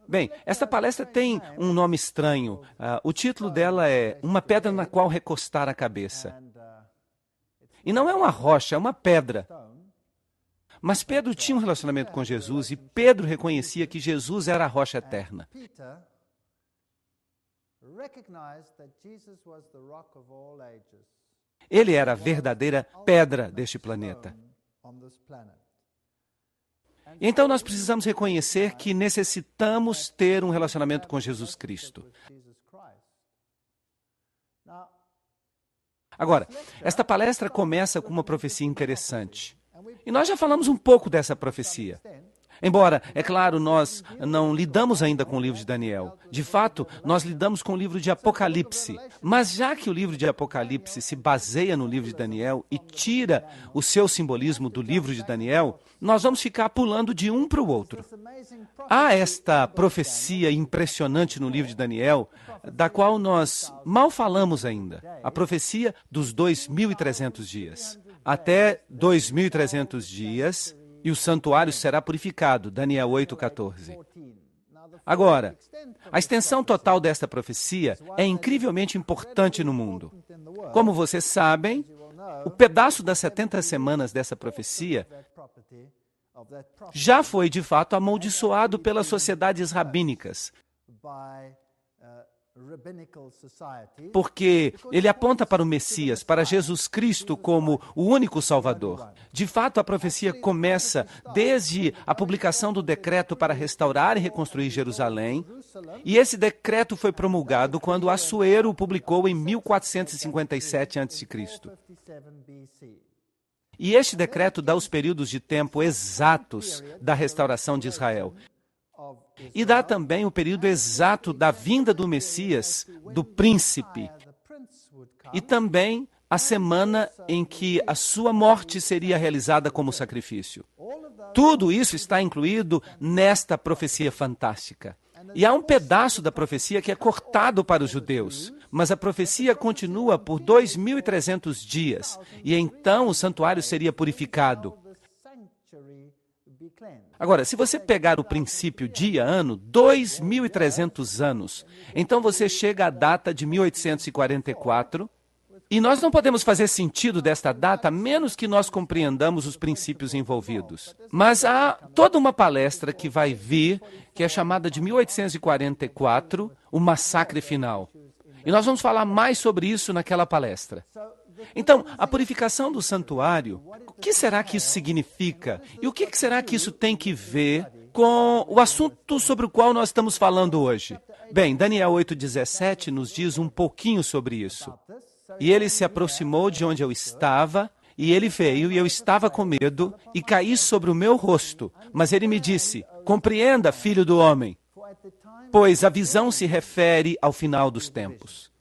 Bem, esta palestra tem um nome estranho. O título dela é Uma Pedra na Qual Recostar a Cabeça. E não é uma rocha, é uma pedra. Mas Pedro tinha um relacionamento com Jesus e Pedro reconhecia que Jesus era a rocha eterna. Ele era a verdadeira pedra deste planeta. E então nós precisamos reconhecer que necessitamos ter um relacionamento com Jesus Cristo. Agora, esta palestra começa com uma profecia interessante. E nós já falamos um pouco dessa profecia. Embora, é claro, nós não lidamos ainda com o livro de Daniel. De fato, nós lidamos com o livro de Apocalipse. Mas já que o livro de Apocalipse se baseia no livro de Daniel e tira o seu simbolismo do livro de Daniel, nós vamos ficar pulando de um para o outro. Há esta profecia impressionante no livro de Daniel, da qual nós mal falamos ainda. A profecia dos 2.300 dias. Até 2.300 dias... e o santuário será purificado, Daniel 8,14. Agora, a extensão total desta profecia é incrivelmente importante no mundo. Como vocês sabem, o pedaço das 70 semanas dessa profecia já foi, de fato, amaldiçoado pelas sociedades rabínicas, porque ele aponta para o Messias, para Jesus Cristo como o único Salvador. De fato, a profecia começa desde a publicação do decreto para restaurar e reconstruir Jerusalém, e esse decreto foi promulgado quando Assuero o publicou em 1457 a.C. E este decreto dá os períodos de tempo exatos da restauração de Israel. E dá também o período exato da vinda do Messias, do príncipe. E também a semana em que a sua morte seria realizada como sacrifício. Tudo isso está incluído nesta profecia fantástica. E há um pedaço da profecia que é cortado para os judeus, mas a profecia continua por 2.300 dias, e então o santuário seria purificado. Agora, se você pegar o princípio dia-ano, 2.300 anos, então você chega à data de 1844, e nós não podemos fazer sentido desta data, a menos que nós compreendamos os princípios envolvidos. Mas há toda uma palestra que vai vir, que é chamada de 1844, o massacre final. E nós vamos falar mais sobre isso naquela palestra. Então, a purificação do santuário, o que será que isso significa? E o que será que isso tem que ver com o assunto sobre o qual nós estamos falando hoje? Bem, Daniel 8,17 nos diz um pouquinho sobre isso. E ele se aproximou de onde eu estava, e ele veio, e eu estava com medo, e caí sobre o meu rosto. Mas ele me disse, compreenda, filho do homem, pois a visão se refere ao final dos tempos.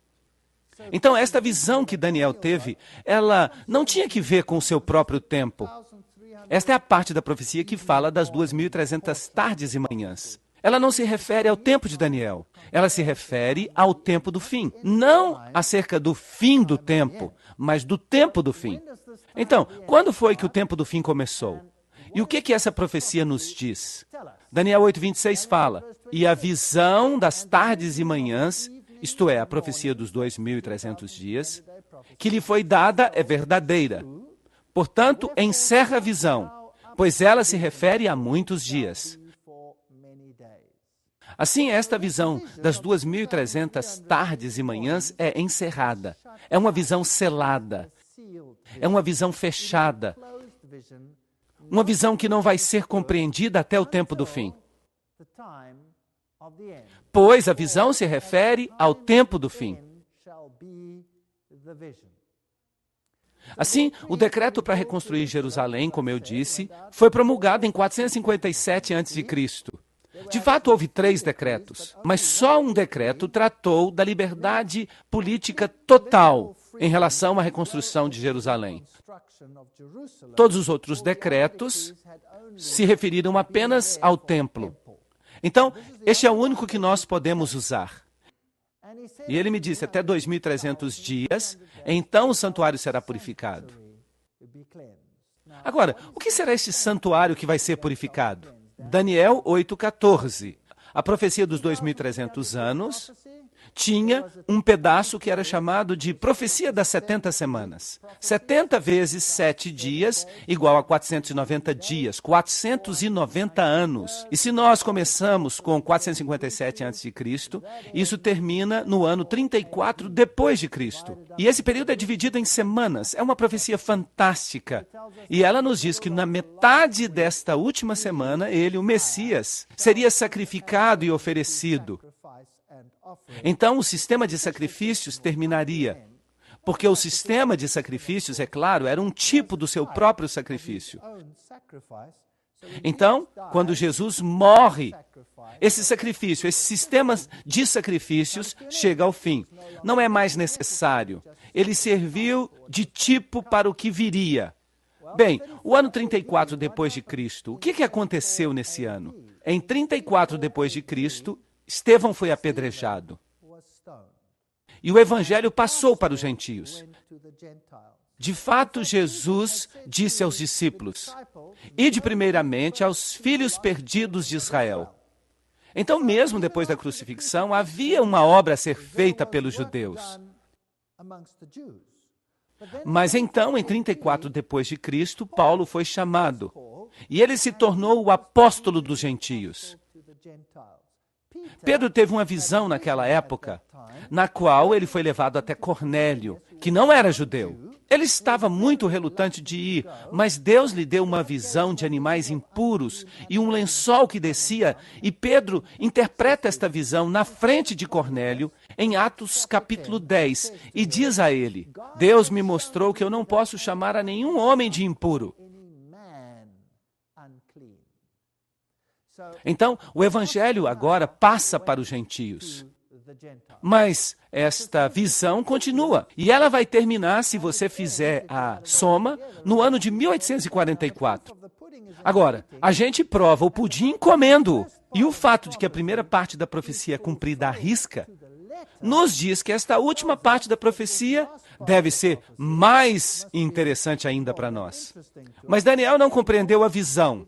Então, esta visão que Daniel teve, ela não tinha que ver com o seu próprio tempo. Esta é a parte da profecia que fala das 2.300 tardes e manhãs. Ela não se refere ao tempo de Daniel. Ela se refere ao tempo do fim. Não acerca do fim do tempo, mas do tempo do fim. Então, quando foi que o tempo do fim começou? E o que essa profecia nos diz? Daniel 8,26 fala, e a visão das tardes e manhãs, isto é, a profecia dos 2.300 dias, que lhe foi dada é verdadeira. Portanto, encerra a visão, pois ela se refere a muitos dias. Assim, esta visão das 2.300 tardes e manhãs é encerrada. É uma visão selada. É uma visão fechada. Uma visão que não vai ser compreendida até o tempo do fim. Pois a visão se refere ao tempo do fim. Assim, o decreto para reconstruir Jerusalém, como eu disse, foi promulgado em 457 a.C. De fato, houve 3 decretos, mas só um decreto tratou da liberdade política total em relação à reconstrução de Jerusalém. Todos os outros decretos se referiram apenas ao templo. Então, este é o único que nós podemos usar. E ele me disse, até 2.300 dias, então o santuário será purificado. Agora, o que será este santuário que vai ser purificado? Daniel 8,14. A profecia dos 2.300 anos tinha um pedaço que era chamado de profecia das 70 semanas. 70 vezes 7 dias, igual a 490 dias, 490 anos. E se nós começamos com 457 a.C., isso termina no ano 34 depois de Cristo. E esse período é dividido em semanas. É uma profecia fantástica. E ela nos diz que na metade desta última semana, ele, o Messias, seria sacrificado e oferecido. Então, o sistema de sacrifícios terminaria, porque o sistema de sacrifícios, é claro, era um tipo do seu próprio sacrifício. Então, quando Jesus morre, esse sacrifício, esse sistema de sacrifícios chega ao fim. Não é mais necessário. Ele serviu de tipo para o que viria. Bem, o ano 34 depois de Cristo, o que aconteceu nesse ano? Em 34 depois de Cristo, Estevão foi apedrejado. E o evangelho passou para os gentios. De fato, Jesus disse aos discípulos: ide primeiramente aos filhos perdidos de Israel. Então, mesmo depois da crucifixão, havia uma obra a ser feita pelos judeus. Mas então, em 34 depois de Cristo, Paulo foi chamado. E ele se tornou o apóstolo dos gentios. Pedro teve uma visão naquela época, na qual ele foi levado até Cornélio, que não era judeu. Ele estava muito relutante de ir, mas Deus lhe deu uma visão de animais impuros e um lençol que descia, e Pedro interpreta esta visão na frente de Cornélio, em Atos capítulo 10, e diz a ele: Deus me mostrou que eu não posso chamar a nenhum homem de impuro. Então, o evangelho agora passa para os gentios. Mas esta visão continua. E ela vai terminar, se você fizer a soma, no ano de 1844. Agora, a gente prova o pudim comendo. E o fato de que a primeira parte da profecia é cumprida à risca, nos diz que esta última parte da profecia deve ser mais interessante ainda para nós. Mas Daniel não compreendeu a visão.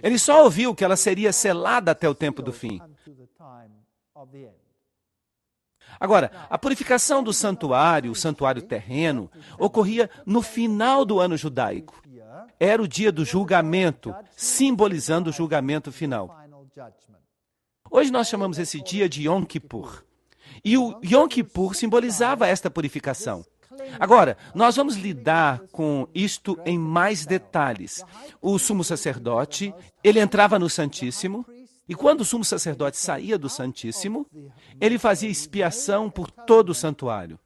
Ele só ouviu que ela seria selada até o tempo do fim. Agora, a purificação do santuário, o santuário terreno, ocorria no final do ano judaico. Era o dia do julgamento, simbolizando o julgamento final. Hoje nós chamamos esse dia de Yom Kippur. E o Yom Kippur simbolizava esta purificação. Agora, nós vamos lidar com isto em mais detalhes. O sumo sacerdote, ele entrava no Santíssimo, e quando o sumo sacerdote saía do Santíssimo, ele fazia expiação por todo o santuário,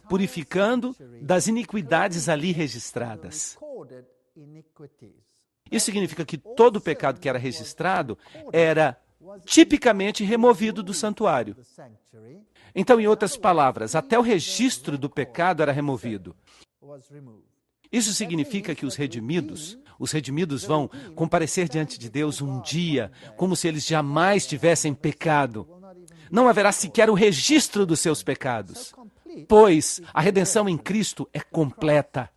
purificando das iniquidades ali registradas. Isso significa que todo o pecado que era registrado era tipicamente removido do santuário. Então, em outras palavras, até o registro do pecado era removido. Isso significa que os redimidos vão comparecer diante de Deus um dia, como se eles jamais tivessem pecado. Não haverá sequer o registro dos seus pecados, pois a redenção em Cristo é completa.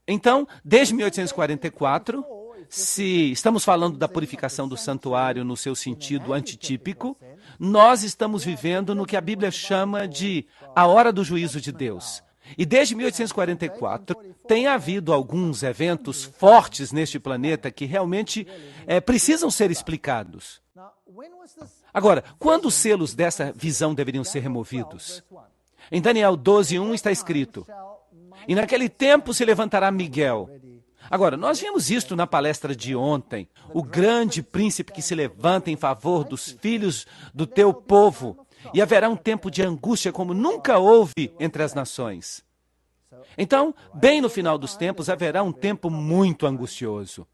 Então, desde 1844, se estamos falando da purificação do santuário no seu sentido antitípico, nós estamos vivendo no que a Bíblia chama de a hora do juízo de Deus. E desde 1844, tem havido alguns eventos fortes neste planeta que realmente precisam ser explicados. Agora, quando os selos dessa visão deveriam ser removidos? Em Daniel 12:1 está escrito: e naquele tempo se levantará Miguel. Agora, nós vimos isto na palestra de ontem. O grande príncipe que se levanta em favor dos filhos do teu povo. E haverá um tempo de angústia como nunca houve entre as nações. Então, bem no final dos tempos, haverá um tempo muito angustioso.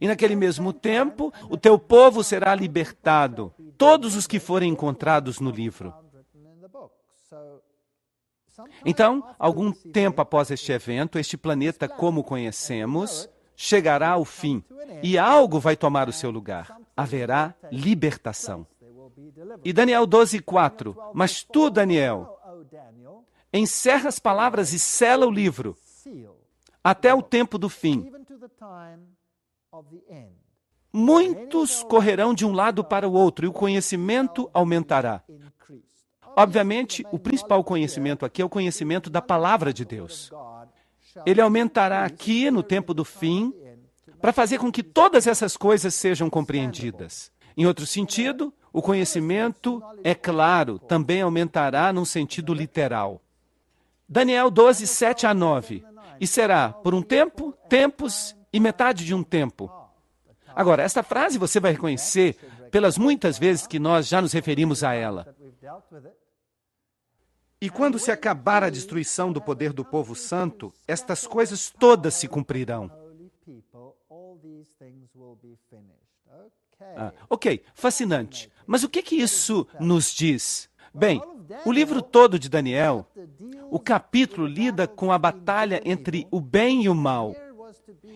E naquele mesmo tempo, o teu povo será libertado. Todos os que forem encontrados no livro. Então, algum tempo após este evento, este planeta como o conhecemos, chegará ao fim. E algo vai tomar o seu lugar. Haverá libertação. E Daniel 12:4. Mas tu, Daniel, encerra as palavras e sela o livro, até o tempo do fim. muitos correrão de um lado para o outro e o conhecimento aumentará. Obviamente, o principal conhecimento aqui é o conhecimento da palavra de Deus. Ele aumentará aqui no tempo do fim para fazer com que todas essas coisas sejam compreendidas. Em outro sentido, o conhecimento, é claro, também aumentará num sentido literal. Daniel 12, 7 a 9. E será por um tempo, tempos e metade de um tempo. Agora, esta frase você vai reconhecer pelas muitas vezes que nós já nos referimos a ela. E quando se acabar a destruição do poder do povo santo, estas coisas todas se cumprirão. Ok, fascinante. Mas o que isso nos diz? Bem, o livro todo de Daniel, o capítulo lida com a batalha entre o bem e o mal.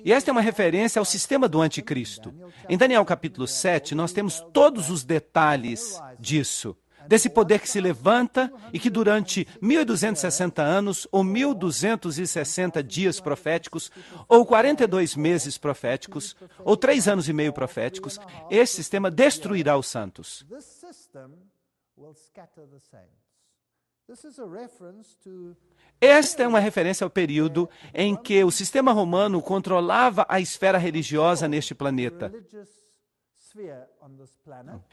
E esta é uma referência ao sistema do anticristo. Em Daniel capítulo 7, nós temos todos os detalhes disso. Desse poder que se levanta e que durante 1260 anos, ou 1260 dias proféticos, ou 42 meses proféticos, ou 3 anos e meio proféticos, esse sistema destruirá os santos. Esta é uma referência ao período em que o sistema romano controlava a esfera religiosa neste planeta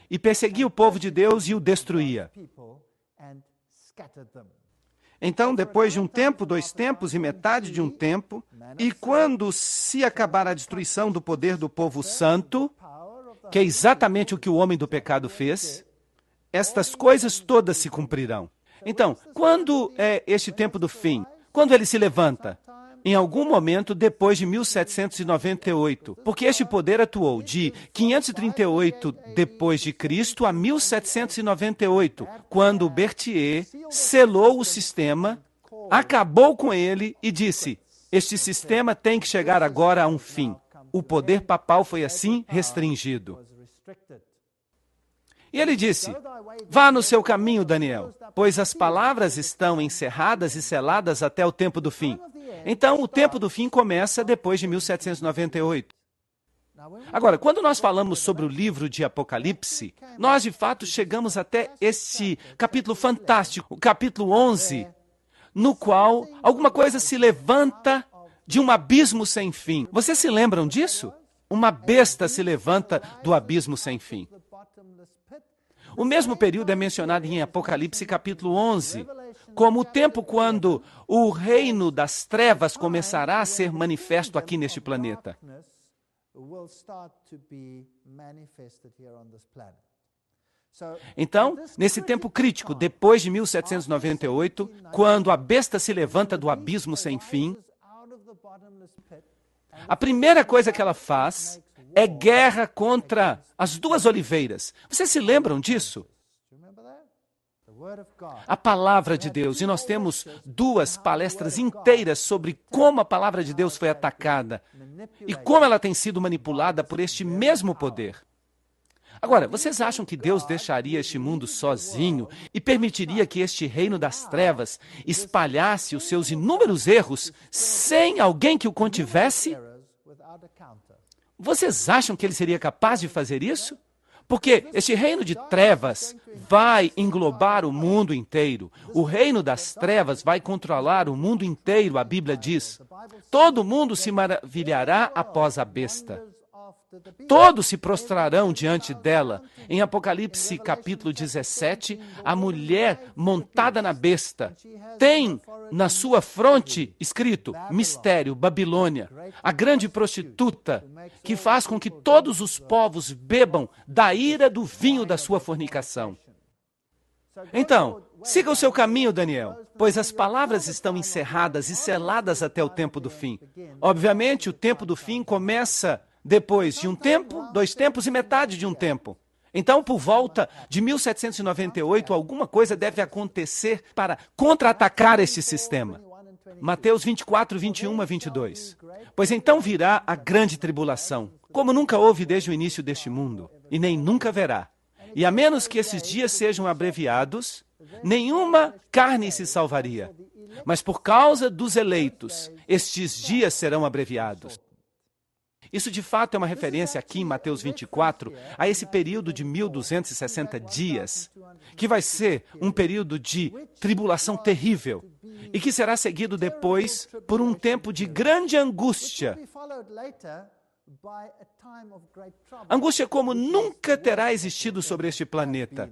e perseguia o povo de Deus e o destruía. Então, depois de um tempo, 2 tempos e metade de um tempo, e quando se acabar a destruição do poder do povo santo, que é exatamente o que o homem do pecado fez, estas coisas todas se cumprirão. Então, quando é este tempo do fim? Quando ele se levanta? Em algum momento depois de 1798, porque este poder atuou de 538 depois de Cristo a 1798, quando Berthier selou o sistema, acabou com ele e disse: este sistema tem que chegar agora a um fim. O poder papal foi assim restringido. E ele disse: vá no seu caminho, Daniel, pois as palavras estão encerradas e seladas até o tempo do fim. Então, o tempo do fim começa depois de 1798. Agora, quando nós falamos sobre o livro de Apocalipse, nós de fato chegamos até este capítulo fantástico, o capítulo 11, no qual alguma coisa se levanta de um abismo sem fim. Vocês se lembram disso? Uma besta se levanta do abismo sem fim. O mesmo período é mencionado em Apocalipse capítulo 11, como o tempo quando o reino das trevas começará a ser manifesto aqui neste planeta. Então, nesse tempo crítico, depois de 1798, quando a besta se levanta do abismo sem fim, a primeira coisa que ela faz é guerra contra as 2 oliveiras. Vocês se lembram disso? A palavra de Deus. E nós temos 2 palestras inteiras sobre como a palavra de Deus foi atacada e como ela tem sido manipulada por este mesmo poder. Agora, vocês acham que Deus deixaria este mundo sozinho e permitiria que este reino das trevas espalhasse os seus inúmeros erros sem alguém que o contivesse? Vocês acham que ele seria capaz de fazer isso? Porque este reino de trevas vai englobar o mundo inteiro. O reino das trevas vai controlar o mundo inteiro, a Bíblia diz. Todo mundo se maravilhará após a besta. Todos se prostrarão diante dela. Em Apocalipse capítulo 17, a mulher montada na besta tem na sua fronte escrito mistério, Babilônia, a grande prostituta, que faz com que todos os povos bebam da ira do vinho da sua fornicação. Então, siga o seu caminho, Daniel, pois as palavras estão encerradas e seladas até o tempo do fim. Obviamente, o tempo do fim começa depois de um tempo, 2 tempos e metade de um tempo. Então, por volta de 1798, alguma coisa deve acontecer para contra-atacar este sistema. Mateus 24, 21 a 22. Pois então virá a grande tribulação, como nunca houve desde o início deste mundo, e nem nunca haverá. E a menos que esses dias sejam abreviados, nenhuma carne se salvaria. Mas por causa dos eleitos, estes dias serão abreviados. Isso de fato é uma referência aqui em Mateus 24 a esse período de 1260 dias, que vai ser um período de tribulação terrível e que será seguido depois por um tempo de grande angústia. Angústia como nunca terá existido sobre este planeta.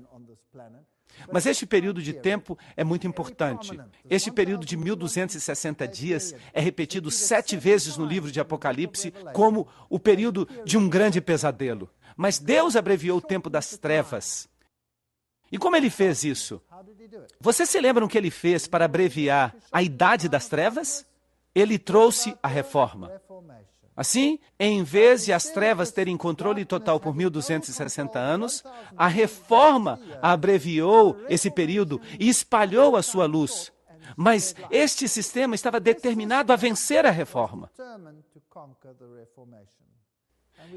Mas este período de tempo é muito importante. Este período de 1260 dias é repetido 7 vezes no livro de Apocalipse como o período de um grande pesadelo. Mas Deus abreviou o tempo das trevas. E como ele fez isso? Vocês se lembram que ele fez para abreviar a idade das trevas? Ele trouxe a reforma. Assim, em vez de as trevas terem controle total por 1260 anos, a reforma abreviou esse período e espalhou a sua luz. Mas este sistema estava determinado a vencer a reforma.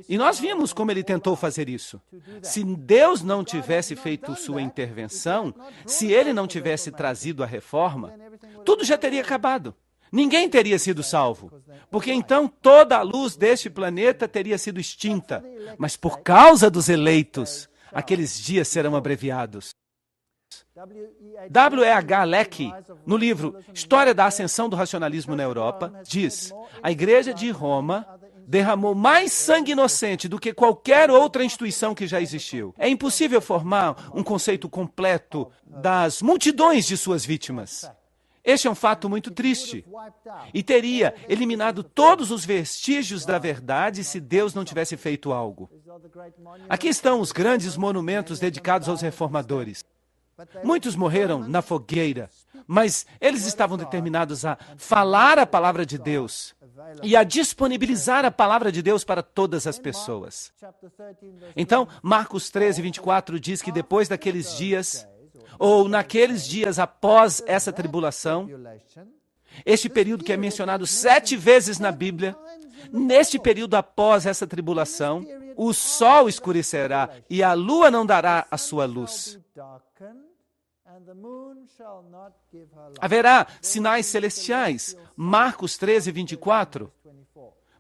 E nós vimos como ele tentou fazer isso. Se Deus não tivesse feito sua intervenção, se ele não tivesse trazido a reforma, tudo já teria acabado. Ninguém teria sido salvo, porque então toda a luz deste planeta teria sido extinta. Mas por causa dos eleitos, aqueles dias serão abreviados. W.E.H. Lecky, no livro História da Ascensão do Racionalismo na Europa, diz: a Igreja de Roma derramou mais sangue inocente do que qualquer outra instituição que já existiu. É impossível formar um conceito completo das multidões de suas vítimas. Este é um fato muito triste e teria eliminado todos os vestígios da verdade se Deus não tivesse feito algo. Aqui estão os grandes monumentos dedicados aos reformadores. Muitos morreram na fogueira, mas eles estavam determinados a falar a palavra de Deus e a disponibilizar a palavra de Deus para todas as pessoas. Então, Marcos 13, 24 diz que depois daqueles dias, ou naqueles dias após essa tribulação, este período que é mencionado 7 vezes na Bíblia, neste período após essa tribulação, o sol escurecerá e a lua não dará a sua luz. Haverá sinais celestiais, Marcos 13, 24.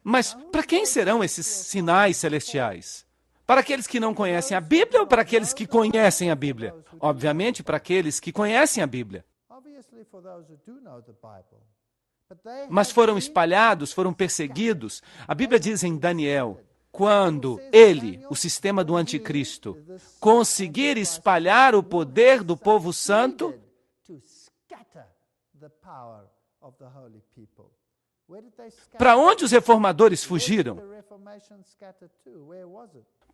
Mas para quem serão esses sinais celestiais? Para aqueles que não conhecem a Bíblia ou para aqueles que conhecem a Bíblia? Obviamente, para aqueles que conhecem a Bíblia. Mas foram espalhados, foram perseguidos. A Bíblia diz em Daniel, quando ele, o sistema do anticristo, conseguir espalhar o poder do povo santo, para onde os reformadores fugiram?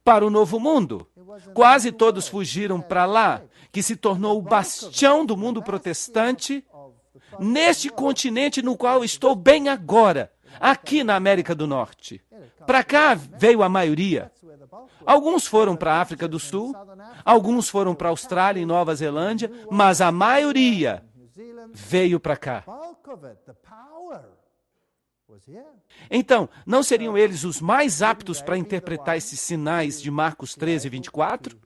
Para o Novo Mundo. Quase todos fugiram para lá, que se tornou o bastião do mundo protestante, neste continente no qual estou bem agora, aqui na América do Norte. Para cá veio a maioria. Alguns foram para a África do Sul, alguns foram para a Austrália e Nova Zelândia, mas a maioria veio para cá. Então, não seriam eles os mais aptos para interpretar esses sinais de Marcos 13, 24?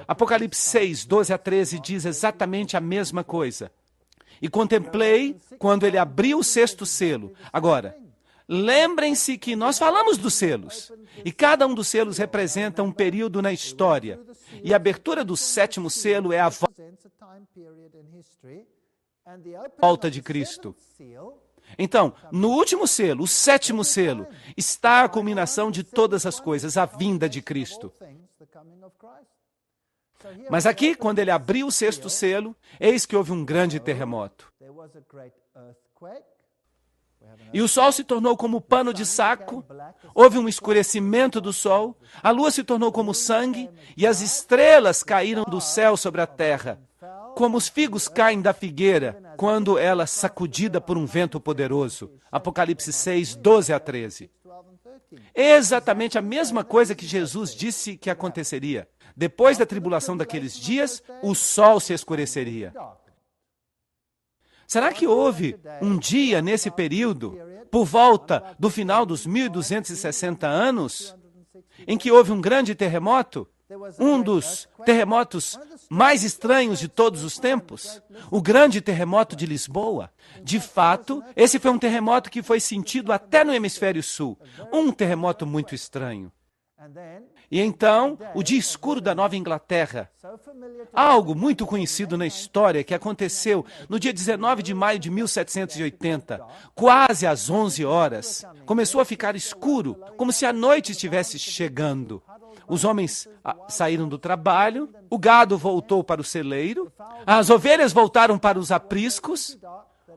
Apocalipse 6, 12 a 13 diz exatamente a mesma coisa. E contemplei quando ele abriu o 6º selo. Agora, lembrem-se que nós falamos dos selos. E cada um dos selos representa um período na história. E a abertura do 7º selo é a volta de Cristo. Então, no último selo, o 7º selo, está a culminação de todas as coisas, a vinda de Cristo. Mas aqui, quando ele abriu o 6º selo, eis que houve um grande terremoto. E o sol se tornou como pano de saco, houve um escurecimento do sol, a lua se tornou como sangue, e as estrelas caíram do céu sobre a terra, como os figos caem da figueira, quando ela é sacudida por um vento poderoso. Apocalipse 6, 12 a 13. É exatamente a mesma coisa que Jesus disse que aconteceria. Depois da tribulação daqueles dias, o sol se escureceria. Será que houve um dia nesse período, por volta do final dos 1260 anos, em que houve um grande terremoto? um dos terremotos mais estranhos de todos os tempos, o grande terremoto de Lisboa. De fato, esse foi um terremoto que foi sentido até no hemisfério sul, um terremoto muito estranho. E então, o dia escuro da Nova Inglaterra, algo muito conhecido na história que aconteceu no dia 19 de maio de 1780, quase às 11 horas, começou a ficar escuro, como se a noite estivesse chegando. Os homens saíram do trabalho, o gado voltou para o celeiro, as ovelhas voltaram para os apriscos,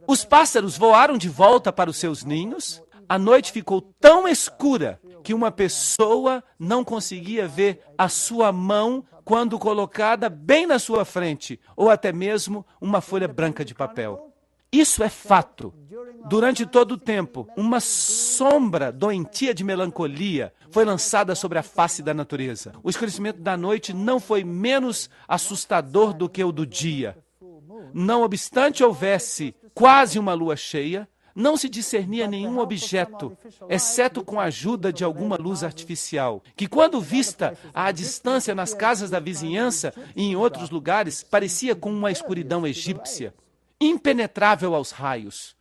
os pássaros voaram de volta para os seus ninhos. A noite ficou tão escura que uma pessoa não conseguia ver a sua mão quando colocada bem na sua frente, ou até mesmo uma folha branca de papel. Isso é fato. Durante todo o tempo, uma sombra doentia de melancolia foi lançada sobre a face da natureza. O escurecimento da noite não foi menos assustador do que o do dia. Não obstante houvesse quase uma lua cheia, não se discernia nenhum objeto, exceto com a ajuda de alguma luz artificial, que quando vista à distância nas casas da vizinhança e em outros lugares, parecia com uma escuridão egípcia, impenetrável aos raios.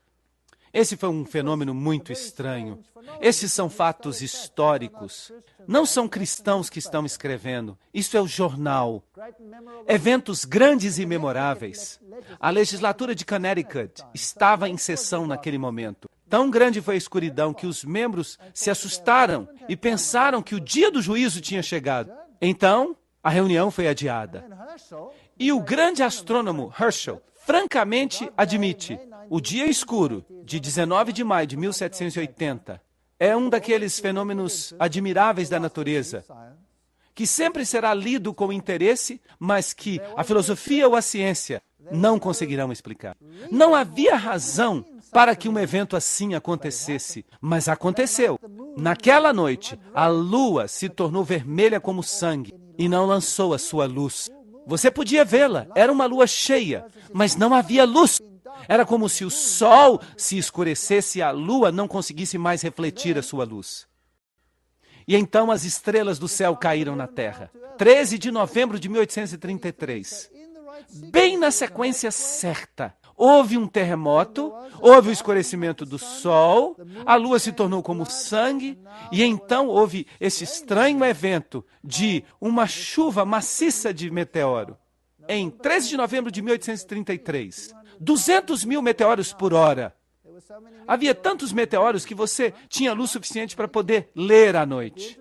Esse foi um fenômeno muito estranho. Esses são fatos históricos. Não são cristãos que estão escrevendo. Isso é o jornal. Eventos grandes e memoráveis. A legislatura de Connecticut estava em sessão naquele momento. Tão grande foi a escuridão que os membros se assustaram e pensaram que o dia do juízo tinha chegado. Então, a reunião foi adiada. E o grande astrônomo Herschel francamente admite: o dia escuro de 19 de maio de 1780 é um daqueles fenômenos admiráveis da natureza, que sempre será lido com interesse, mas que a filosofia ou a ciência não conseguirão explicar. Não havia razão para que um evento assim acontecesse, mas aconteceu. Naquela noite, a lua se tornou vermelha como sangue e não lançou a sua luz. Você podia vê-la, era uma lua cheia, mas não havia luz. Era como se o sol se escurecesse e a lua não conseguisse mais refletir a sua luz. E então as estrelas do céu caíram na terra. 13 de novembro de 1833. Bem na sequência certa. Houve um terremoto, houve o escurecimento do sol, a lua se tornou como sangue, e então houve esse estranho evento de uma chuva maciça de meteoro. Em 13 de novembro de 1833, 200 mil meteoros por hora. Havia tantos meteoros que você tinha luz suficiente para poder ler à noite.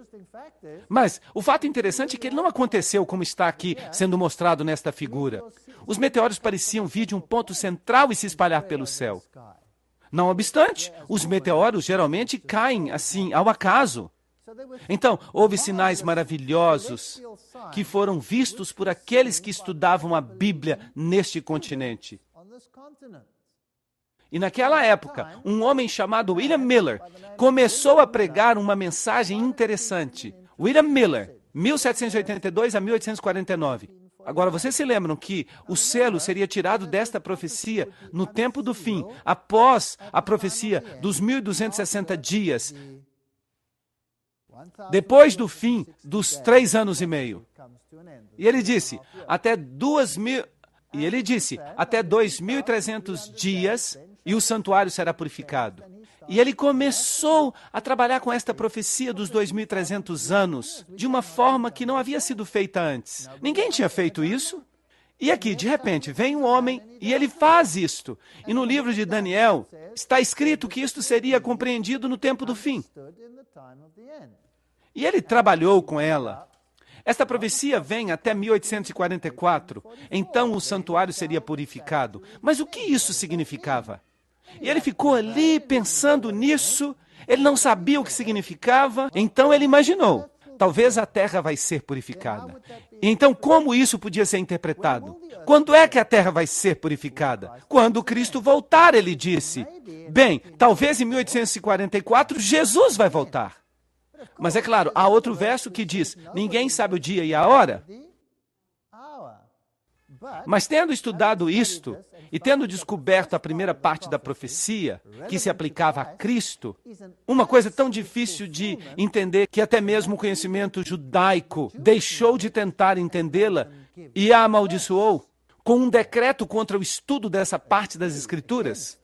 Mas o fato interessante é que ele não aconteceu como está aqui sendo mostrado nesta figura. Os meteoros pareciam vir de um ponto central e se espalhar pelo céu. Não obstante, os meteoros geralmente caem assim, ao acaso. Então, houve sinais maravilhosos que foram vistos por aqueles que estudavam a Bíblia neste continente. E naquela época, um homem chamado William Miller começou a pregar uma mensagem interessante. William Miller, 1782 a 1849. Agora, vocês se lembram que o selo seria tirado desta profecia no tempo do fim, após a profecia dos 1260 dias, depois do fim dos 3 anos e meio. E ele disse, até 2.300 dias e o santuário será purificado. E ele começou a trabalhar com esta profecia dos 2.300 anos de uma forma que não havia sido feita antes. Ninguém tinha feito isso. E aqui, de repente, vem um homem e ele faz isto. E no livro de Daniel está escrito que isto seria compreendido no tempo do fim. E ele trabalhou com ela. Esta profecia vem até 1844. Então o santuário seria purificado. Mas o que isso significava? E ele ficou ali pensando nisso. Ele não sabia o que significava. Então ele imaginou: talvez a terra vai ser purificada. Então, como isso podia ser interpretado? Quando é que a terra vai ser purificada? Quando Cristo voltar, ele disse. Bem, talvez em 1844 Jesus vai voltar. Mas é claro, há outro verso que diz: ninguém sabe o dia e a hora. Mas tendo estudado isto e tendo descoberto a primeira parte da profecia, que se aplicava a Cristo, uma coisa tão difícil de entender que até mesmo o conhecimento judaico deixou de tentar entendê-la e a amaldiçoou com um decreto contra o estudo dessa parte das Escrituras.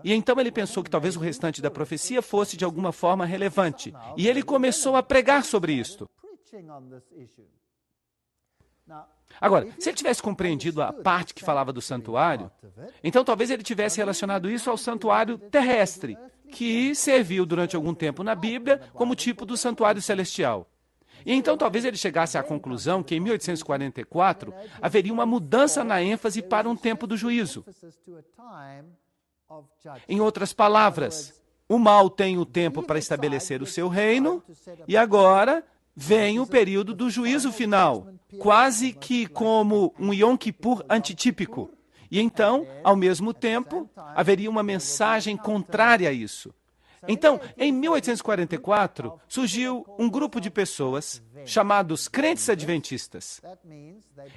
E então ele pensou que talvez o restante da profecia fosse de alguma forma relevante. E ele começou a pregar sobre isto. Agora, se ele tivesse compreendido a parte que falava do santuário, então talvez ele tivesse relacionado isso ao santuário terrestre, que serviu durante algum tempo na Bíblia como tipo do santuário celestial. E então talvez ele chegasse à conclusão que em 1844 haveria uma mudança na ênfase para um tempo do juízo. Em outras palavras, o mal tem o tempo para estabelecer o seu reino e agora vem o período do juízo final, quase que como um Yom Kippur antitípico. E então, ao mesmo tempo, haveria uma mensagem contrária a isso. Então, em 1844, surgiu um grupo de pessoas chamados crentes adventistas.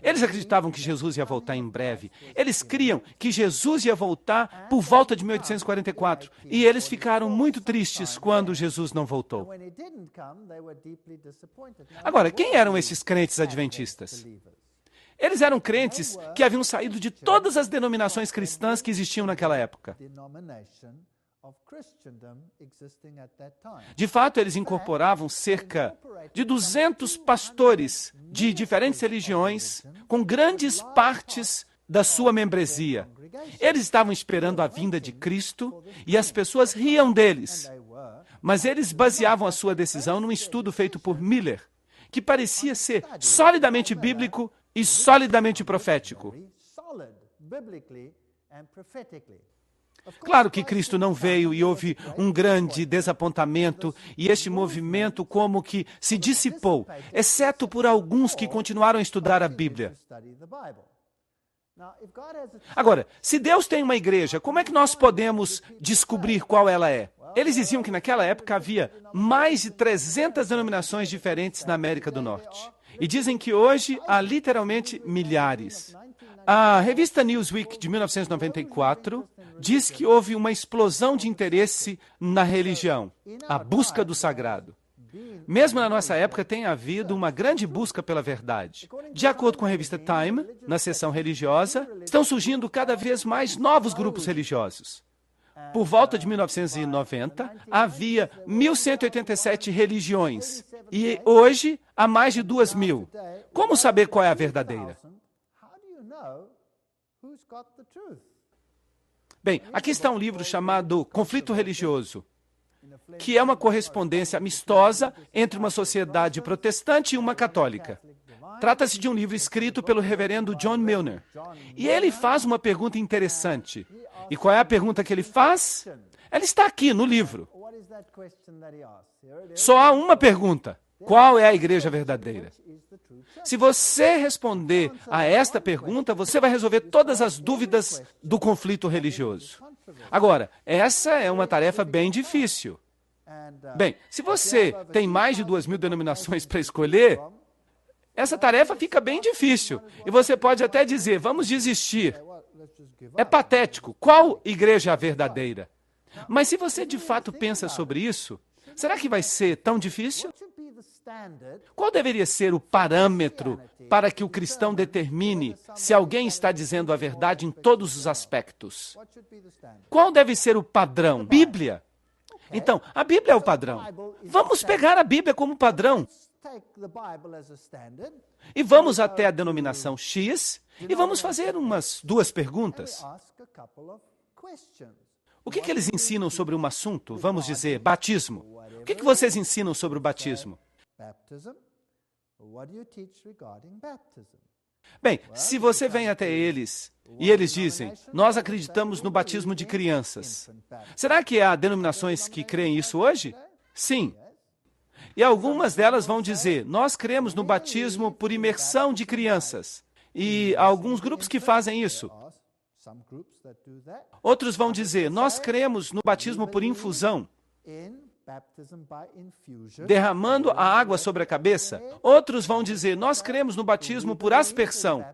Eles acreditavam que Jesus ia voltar em breve. Eles criam que Jesus ia voltar por volta de 1844. E eles ficaram muito tristes quando Jesus não voltou. Agora, quem eram esses crentes adventistas? Eles eram crentes que haviam saído de todas as denominações cristãs que existiam naquela época. De fato, eles incorporavam cerca de 200 pastores de diferentes religiões, com grandes partes da sua membresia. Eles estavam esperando a vinda de Cristo e as pessoas riam deles. Mas eles baseavam a sua decisão num estudo feito por Miller, que parecia ser solidamente bíblico e solidamente profético. Claro que Cristo não veio e houve um grande desapontamento e este movimento como que se dissipou, exceto por alguns que continuaram a estudar a Bíblia. Agora, se Deus tem uma igreja, como é que nós podemos descobrir qual ela é? Eles diziam que naquela época havia mais de 300 denominações diferentes na América do Norte. E dizem que hoje há literalmente milhares. A revista Newsweek de 1994 diz que houve uma explosão de interesse na religião, a busca do sagrado. Mesmo na nossa época tem havido uma grande busca pela verdade. De acordo com a revista Time, na seção religiosa, estão surgindo cada vez mais novos grupos religiosos. Por volta de 1990, havia 1.187 religiões e hoje há mais de 2.000. Como saber qual é a verdadeira? Bem, aqui está um livro chamado Conflito Religioso, que é uma correspondência amistosa entre uma sociedade protestante e uma católica. Trata-se de um livro escrito pelo reverendo John Milner. E ele faz uma pergunta interessante. E qual é a pergunta que ele faz? Ela está aqui no livro. Só há uma pergunta. Qual é a igreja verdadeira? Se você responder a esta pergunta, você vai resolver todas as dúvidas do conflito religioso. Agora, essa é uma tarefa bem difícil. Bem, se você tem mais de 2.000 denominações para escolher, essa tarefa fica bem difícil. E você pode até dizer, vamos desistir. É patético. Qual igreja é a verdadeira? Mas se você de fato pensa sobre isso, será que vai ser tão difícil? Qual deveria ser o parâmetro para que o cristão determine se alguém está dizendo a verdade em todos os aspectos? Qual deve ser o padrão? Bíblia. Então, a Bíblia é o padrão. Vamos pegar a Bíblia como padrão. E vamos até a denominação X e vamos fazer umas duas perguntas. O que eles ensinam sobre um assunto? Vamos dizer, batismo. O que vocês ensinam sobre o batismo? Bem, se você vem até eles e eles dizem, nós acreditamos no batismo de crianças. Será que há denominações que creem isso hoje? Sim. E algumas delas vão dizer, nós cremos no batismo por imersão de crianças. E há alguns grupos que fazem isso. Outros vão dizer, nós cremos no batismo por infusão. derramando a água sobre a cabeça. Outros vão dizer, nós cremos no batismo por aspersão.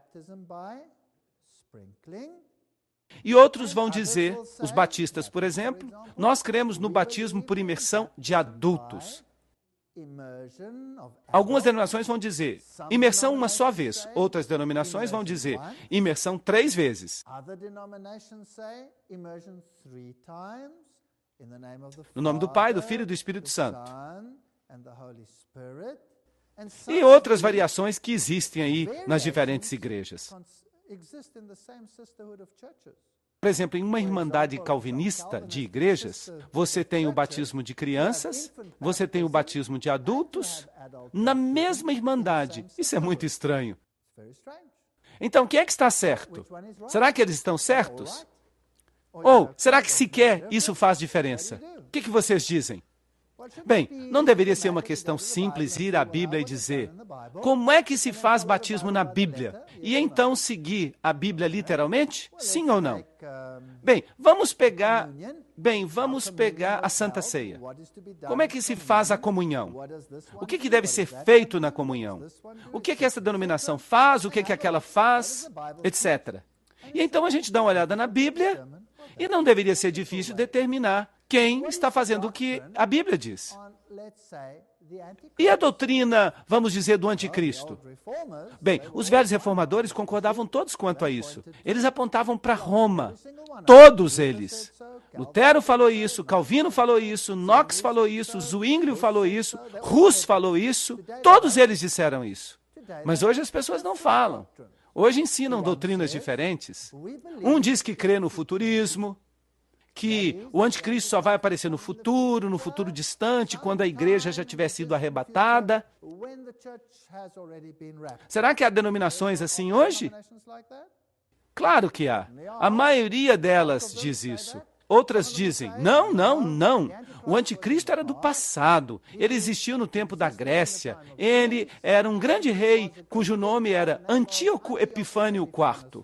E outros vão dizer, os batistas, por exemplo, nós cremos no batismo por imersão de adultos. Algumas denominações vão dizer, imersão uma só vez. Outras denominações vão dizer, imersão 3 vezes. No nome do Pai, do Filho e do Espírito Santo. E outras variações que existem aí nas diferentes igrejas. Por exemplo, em uma irmandade calvinista de igrejas, você tem o batismo de crianças, você tem o batismo de adultos, na mesma irmandade. Isso é muito estranho. Então, quem é que está certo? Será que eles estão certos? Ou, será que sequer isso faz diferença? O que vocês dizem? Bem, não deveria ser uma questão simples ir à Bíblia e dizer como é que se faz batismo na Bíblia? E então seguir a Bíblia literalmente? Sim ou não? Bem, vamos pegar a Santa Ceia. Como é que se faz a comunhão? O que deve ser feito na comunhão? O que essa denominação faz? O que aquela faz? Etc. E então a gente dá uma olhada na Bíblia e não deveria ser difícil determinar quem está fazendo o que a Bíblia diz. E a doutrina, vamos dizer, do anticristo? Bem, os velhos reformadores concordavam todos quanto a isso. Eles apontavam para Roma. Todos eles. Lutero falou isso, Calvino falou isso, Knox falou isso, Zwinglio falou isso, Hus falou isso. Todos eles disseram isso. Mas hoje as pessoas não falam. Hoje ensinam doutrinas diferentes. Um diz que crê no futurismo, que o anticristo só vai aparecer no futuro distante, quando a igreja já tiver sido arrebatada. Será que há denominações assim hoje? Claro que há. A maioria delas diz isso. Outras dizem, não. O anticristo era do passado. Ele existiu no tempo da Grécia. Ele era um grande rei cujo nome era Antíoco Epifânio IV.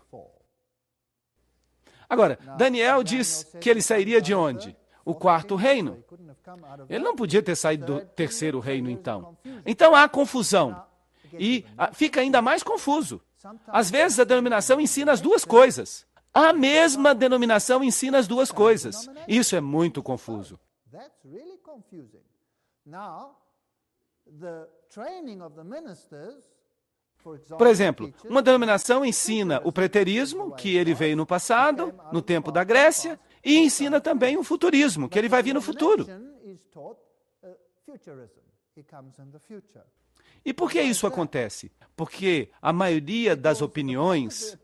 Agora, Daniel diz que ele sairia de onde? O 4º reino. Ele não podia ter saído do 3º reino, então. Então há confusão. E fica ainda mais confuso. Às vezes a denominação ensina as duas coisas. A mesma denominação ensina as duas coisas. Isso é muito confuso. Por exemplo, uma denominação ensina o preterismo, que ele veio no passado, no tempo da Grécia, e ensina também o futurismo, que ele vai vir no futuro. E por que isso acontece? Porque a maioria das opiniões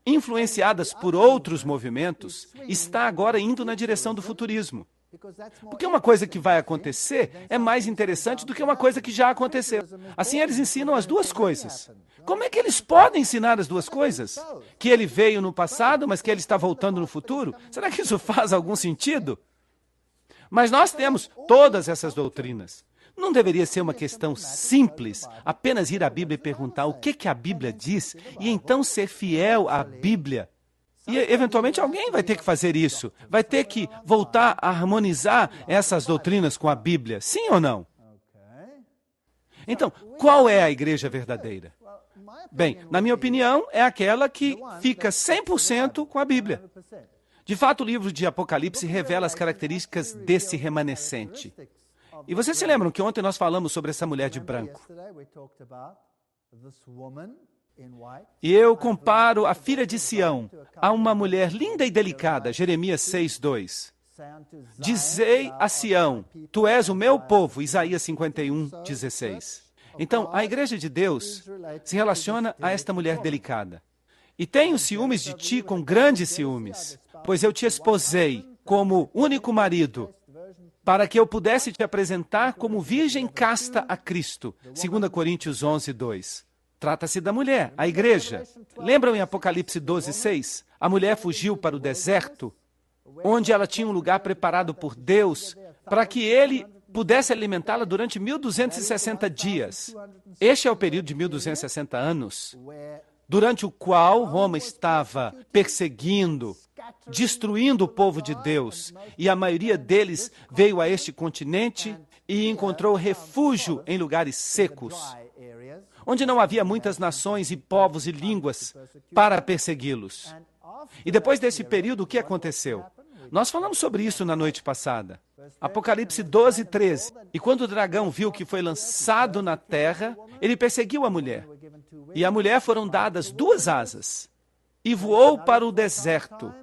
influenciadas por outros movimentos está agora indo na direção do futurismo. Porque uma coisa que vai acontecer é mais interessante do que uma coisa que já aconteceu. Assim, eles ensinam as duas coisas. Como é que eles podem ensinar as duas coisas? Que ele veio no passado, mas que ele está voltando no futuro? Será que isso faz algum sentido? Mas nós temos todas essas doutrinas. Não deveria ser uma questão simples, apenas ir à Bíblia e perguntar o que a Bíblia diz e então ser fiel à Bíblia. E, eventualmente, alguém vai ter que fazer isso. Vai ter que voltar a harmonizar essas doutrinas com a Bíblia. Sim ou não? Então, qual é a igreja verdadeira? Bem, na minha opinião, é aquela que fica 100% com a Bíblia. De fato, o livro de Apocalipse revela as características desse remanescente. E vocês se lembram que ontem nós falamos sobre essa mulher de branco. E eu comparo a filha de Sião a uma mulher linda e delicada, Jeremias 6:2. Dizei a Sião, tu és o meu povo, Isaías 51:16. Então, a igreja de Deus se relaciona a esta mulher delicada. E tenho ciúmes de ti com grandes ciúmes, pois eu te esposei como único marido, para que eu pudesse te apresentar como virgem casta a Cristo. 2 Coríntios 11:2. Trata-se da mulher, a igreja. Lembram em Apocalipse 12:6? A mulher fugiu para o deserto, onde ela tinha um lugar preparado por Deus, para que ele pudesse alimentá-la durante 1260 dias. Este é o período de 1260 anos, durante o qual Roma estava perseguindo, destruindo o povo de Deus, e a maioria deles veio a este continente e encontrou refúgio em lugares secos, onde não havia muitas nações e povos e línguas para persegui-los. E depois desse período, o que aconteceu? Nós falamos sobre isso na noite passada. Apocalipse 12, 13. E quando o dragão viu que foi lançado na terra, ele perseguiu a mulher. E à mulher foram dadas 2 asas, e voou para o deserto.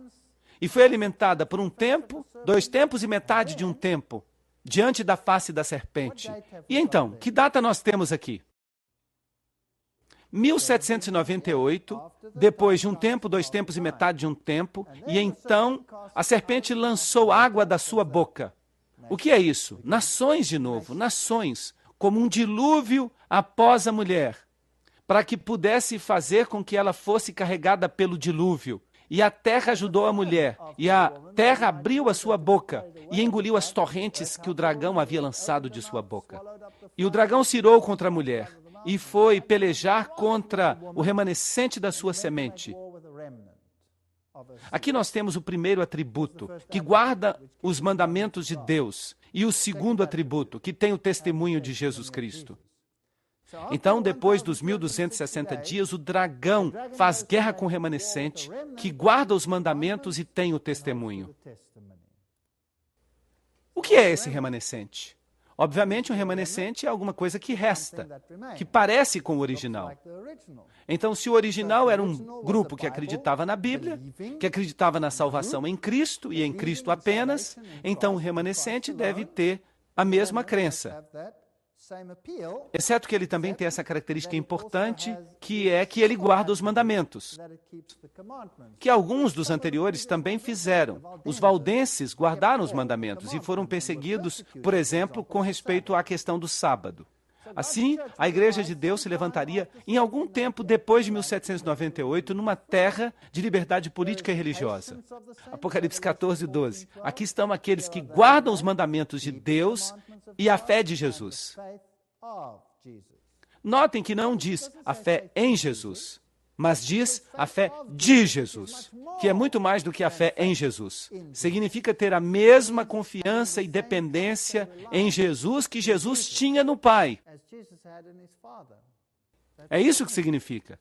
E foi alimentada por 1 tempo, 2 tempos e metade de 1 tempo, diante da face da serpente. E então, que data nós temos aqui? 1798, depois de 1 tempo, 2 tempos e metade de 1 tempo, e então a serpente lançou água da sua boca. O que é isso? Nações de novo, nações, como um dilúvio após a mulher, para que pudesse fazer com que ela fosse carregada pelo dilúvio. E a terra ajudou a mulher, e a terra abriu a sua boca e engoliu as torrentes que o dragão havia lançado de sua boca. E o dragão se irou contra a mulher, e foi pelejar contra o remanescente da sua semente. Aqui nós temos o primeiro atributo, que guarda os mandamentos de Deus, e o segundo atributo, que tem o testemunho de Jesus Cristo. Então, depois dos 1260 dias, o dragão faz guerra com o remanescente, que guarda os mandamentos e tem o testemunho. O que é esse remanescente? Obviamente, um remanescente é alguma coisa que resta, que parece com o original. Então, se o original era um grupo que acreditava na Bíblia, que acreditava na salvação em Cristo e em Cristo apenas, então o remanescente deve ter a mesma crença. Exceto que ele também tem essa característica importante, que é que ele guarda os mandamentos, que alguns dos anteriores também fizeram. Os valdenses guardaram os mandamentos e foram perseguidos, por exemplo, com respeito à questão do sábado. Assim, a Igreja de Deus se levantaria em algum tempo depois de 1798 numa terra de liberdade política e religiosa. Apocalipse 14, 12. Aqui estão aqueles que guardam os mandamentos de Deus e a fé de Jesus. Notem que não diz a fé em Jesus, mas diz a fé de Jesus, que é muito mais do que a fé em Jesus. Significa ter a mesma confiança e dependência em Jesus que Jesus tinha no Pai. É isso que significa.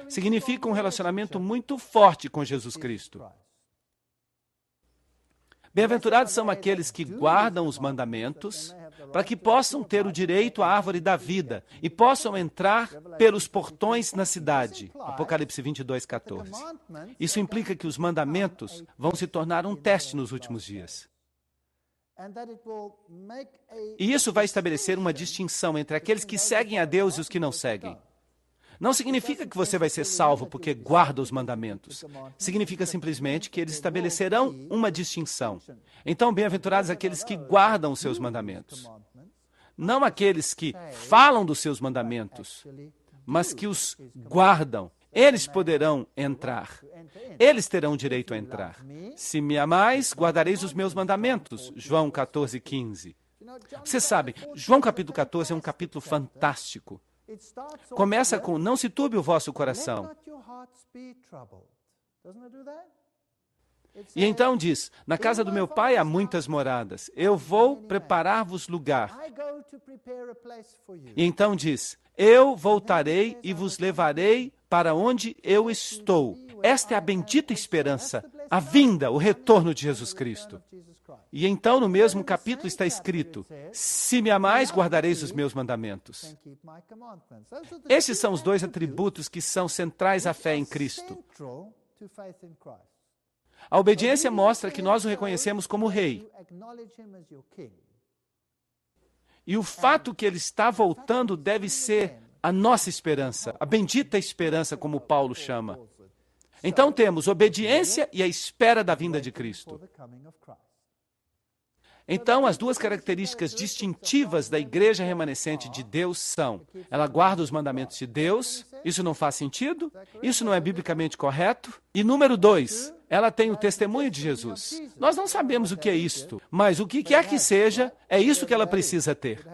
Significa um relacionamento muito forte com Jesus Cristo. Bem-aventurados são aqueles que guardam os mandamentos, para que possam ter o direito à árvore da vida e possam entrar pelos portões na cidade. Apocalipse 22, 14. Isso implica que os mandamentos vão se tornar um teste nos últimos dias. E isso vai estabelecer uma distinção entre aqueles que seguem a Deus e os que não seguem. Não significa que você vai ser salvo porque guarda os mandamentos. Significa simplesmente que eles estabelecerão uma distinção. Então, bem-aventurados aqueles que guardam os seus mandamentos. Não aqueles que falam dos seus mandamentos, mas que os guardam. Eles poderão entrar. Eles terão direito a entrar. Se me amais, guardareis os meus mandamentos. João 14, 15. Você sabe, João capítulo 14 é um capítulo fantástico. Começa com, não se turbe o vosso coração. E então diz, na casa do meu pai há muitas moradas. Eu vou preparar-vos lugar. E então diz, eu voltarei e vos levarei para onde eu estou. Esta é a bendita esperança, a vinda, o retorno de Jesus Cristo. E então, no mesmo capítulo está escrito, se me amais, guardareis os meus mandamentos. Esses são os 2 atributos que são centrais à fé em Cristo. A obediência mostra que nós o reconhecemos como Rei. E o fato que ele está voltando deve ser a nossa esperança, a bendita esperança, como Paulo chama. Então temos obediência e a espera da vinda de Cristo. Então, as 2 características distintivas da igreja remanescente de Deus são: ela guarda os mandamentos de Deus, isso não faz sentido, isso não é biblicamente correto. E número 2, ela tem o testemunho de Jesus. Nós não sabemos o que é isto, mas o que quer que seja, é isso que ela precisa ter.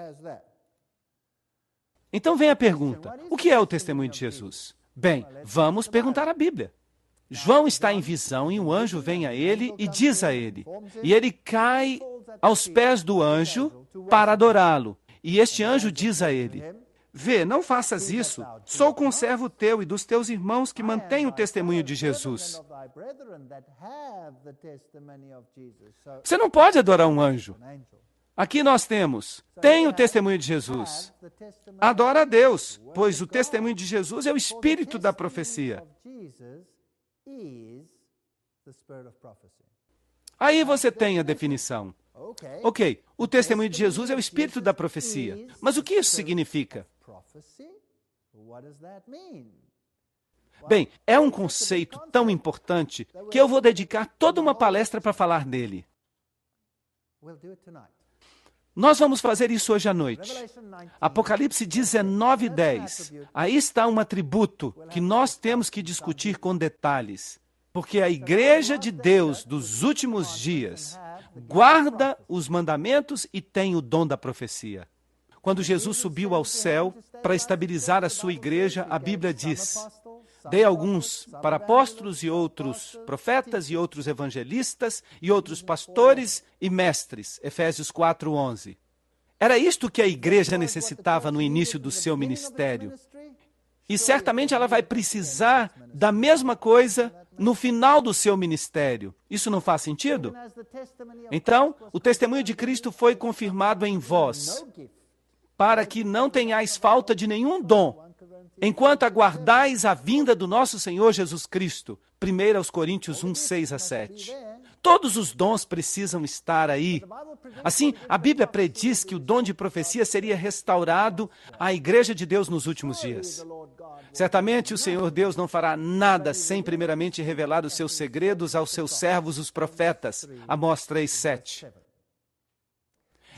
Então vem a pergunta, o que é o testemunho de Jesus? Bem, vamos perguntar à Bíblia. João está em visão e um anjo vem a ele e diz a ele. E ele cai aos pés do anjo para adorá-lo. E este anjo diz a ele, vê, não faças isso. Sou conservo teu e dos teus irmãos que mantêm o testemunho de Jesus. Você não pode adorar um anjo. Aqui nós temos, tem o testemunho de Jesus. Adora a Deus, pois o testemunho de Jesus é o espírito da profecia. Aí você tem a definição. Ok, o testemunho de Jesus é o espírito da profecia. Mas o que isso significa? Bem, é um conceito tão importante que eu vou dedicar toda uma palestra para falar dele. Nós vamos fazer isso hoje à noite. Apocalipse 19:10. Aí está um atributo que nós temos que discutir com detalhes. Porque a igreja de Deus dos últimos dias guarda os mandamentos e tem o dom da profecia. Quando Jesus subiu ao céu para estabilizar a sua igreja, a Bíblia diz, dei alguns para apóstolos e outros profetas e outros evangelistas e outros pastores e mestres. Efésios 4:11. Era isto que a igreja necessitava no início do seu ministério. E certamente ela vai precisar da mesma coisa no final do seu ministério. Isso não faz sentido? Então, o testemunho de Cristo foi confirmado em vós, para que não tenhais falta de nenhum dom, enquanto aguardais a vinda do nosso Senhor Jesus Cristo. 1 Coríntios 1:6-7. Todos os dons precisam estar aí. Assim, a Bíblia prediz que o dom de profecia seria restaurado à igreja de Deus nos últimos dias. Certamente o Senhor Deus não fará nada sem primeiramente revelar os seus segredos aos seus servos, os profetas. Amós 3:7.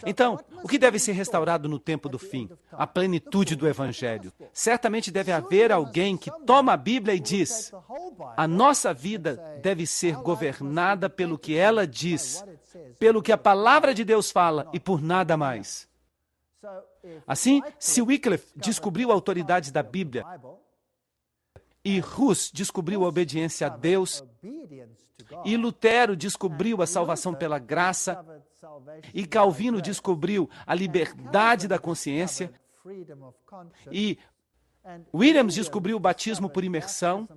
Então, o que deve ser restaurado no tempo do fim? A plenitude do Evangelho. Certamente deve haver alguém que toma a Bíblia e diz, a nossa vida deve ser governada pelo que ela diz, pelo que a palavra de Deus fala e por nada mais. Assim, se Wycliffe descobriu a autoridade da Bíblia e Hus descobriu a obediência a Deus e Lutero descobriu a salvação pela graça e Calvino descobriu a liberdade da consciência e Williams descobriu o batismo por imersão,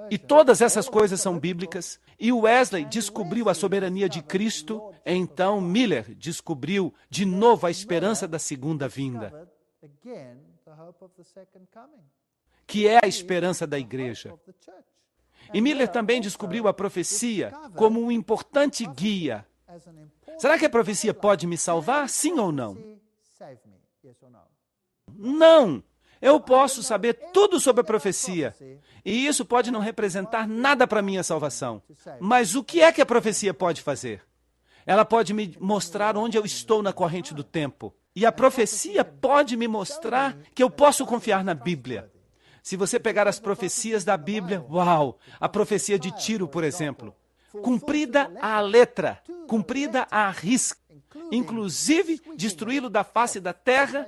e todas essas coisas são bíblicas, e Wesley descobriu a soberania de Cristo, então Miller descobriu de novo a esperança da segunda vinda, que é a esperança da igreja. E Miller também descobriu a profecia como um importante guia. Será que a profecia pode me salvar? Sim ou não? Não! Eu posso saber tudo sobre a profecia, e isso pode não representar nada para a minha salvação. Mas o que é que a profecia pode fazer? Ela pode me mostrar onde eu estou na corrente do tempo. E a profecia pode me mostrar que eu posso confiar na Bíblia. Se você pegar as profecias da Bíblia, uau! A profecia de Tiro, por exemplo. Cumprida à letra, cumprida à risca. Inclusive destruí-lo da face da terra,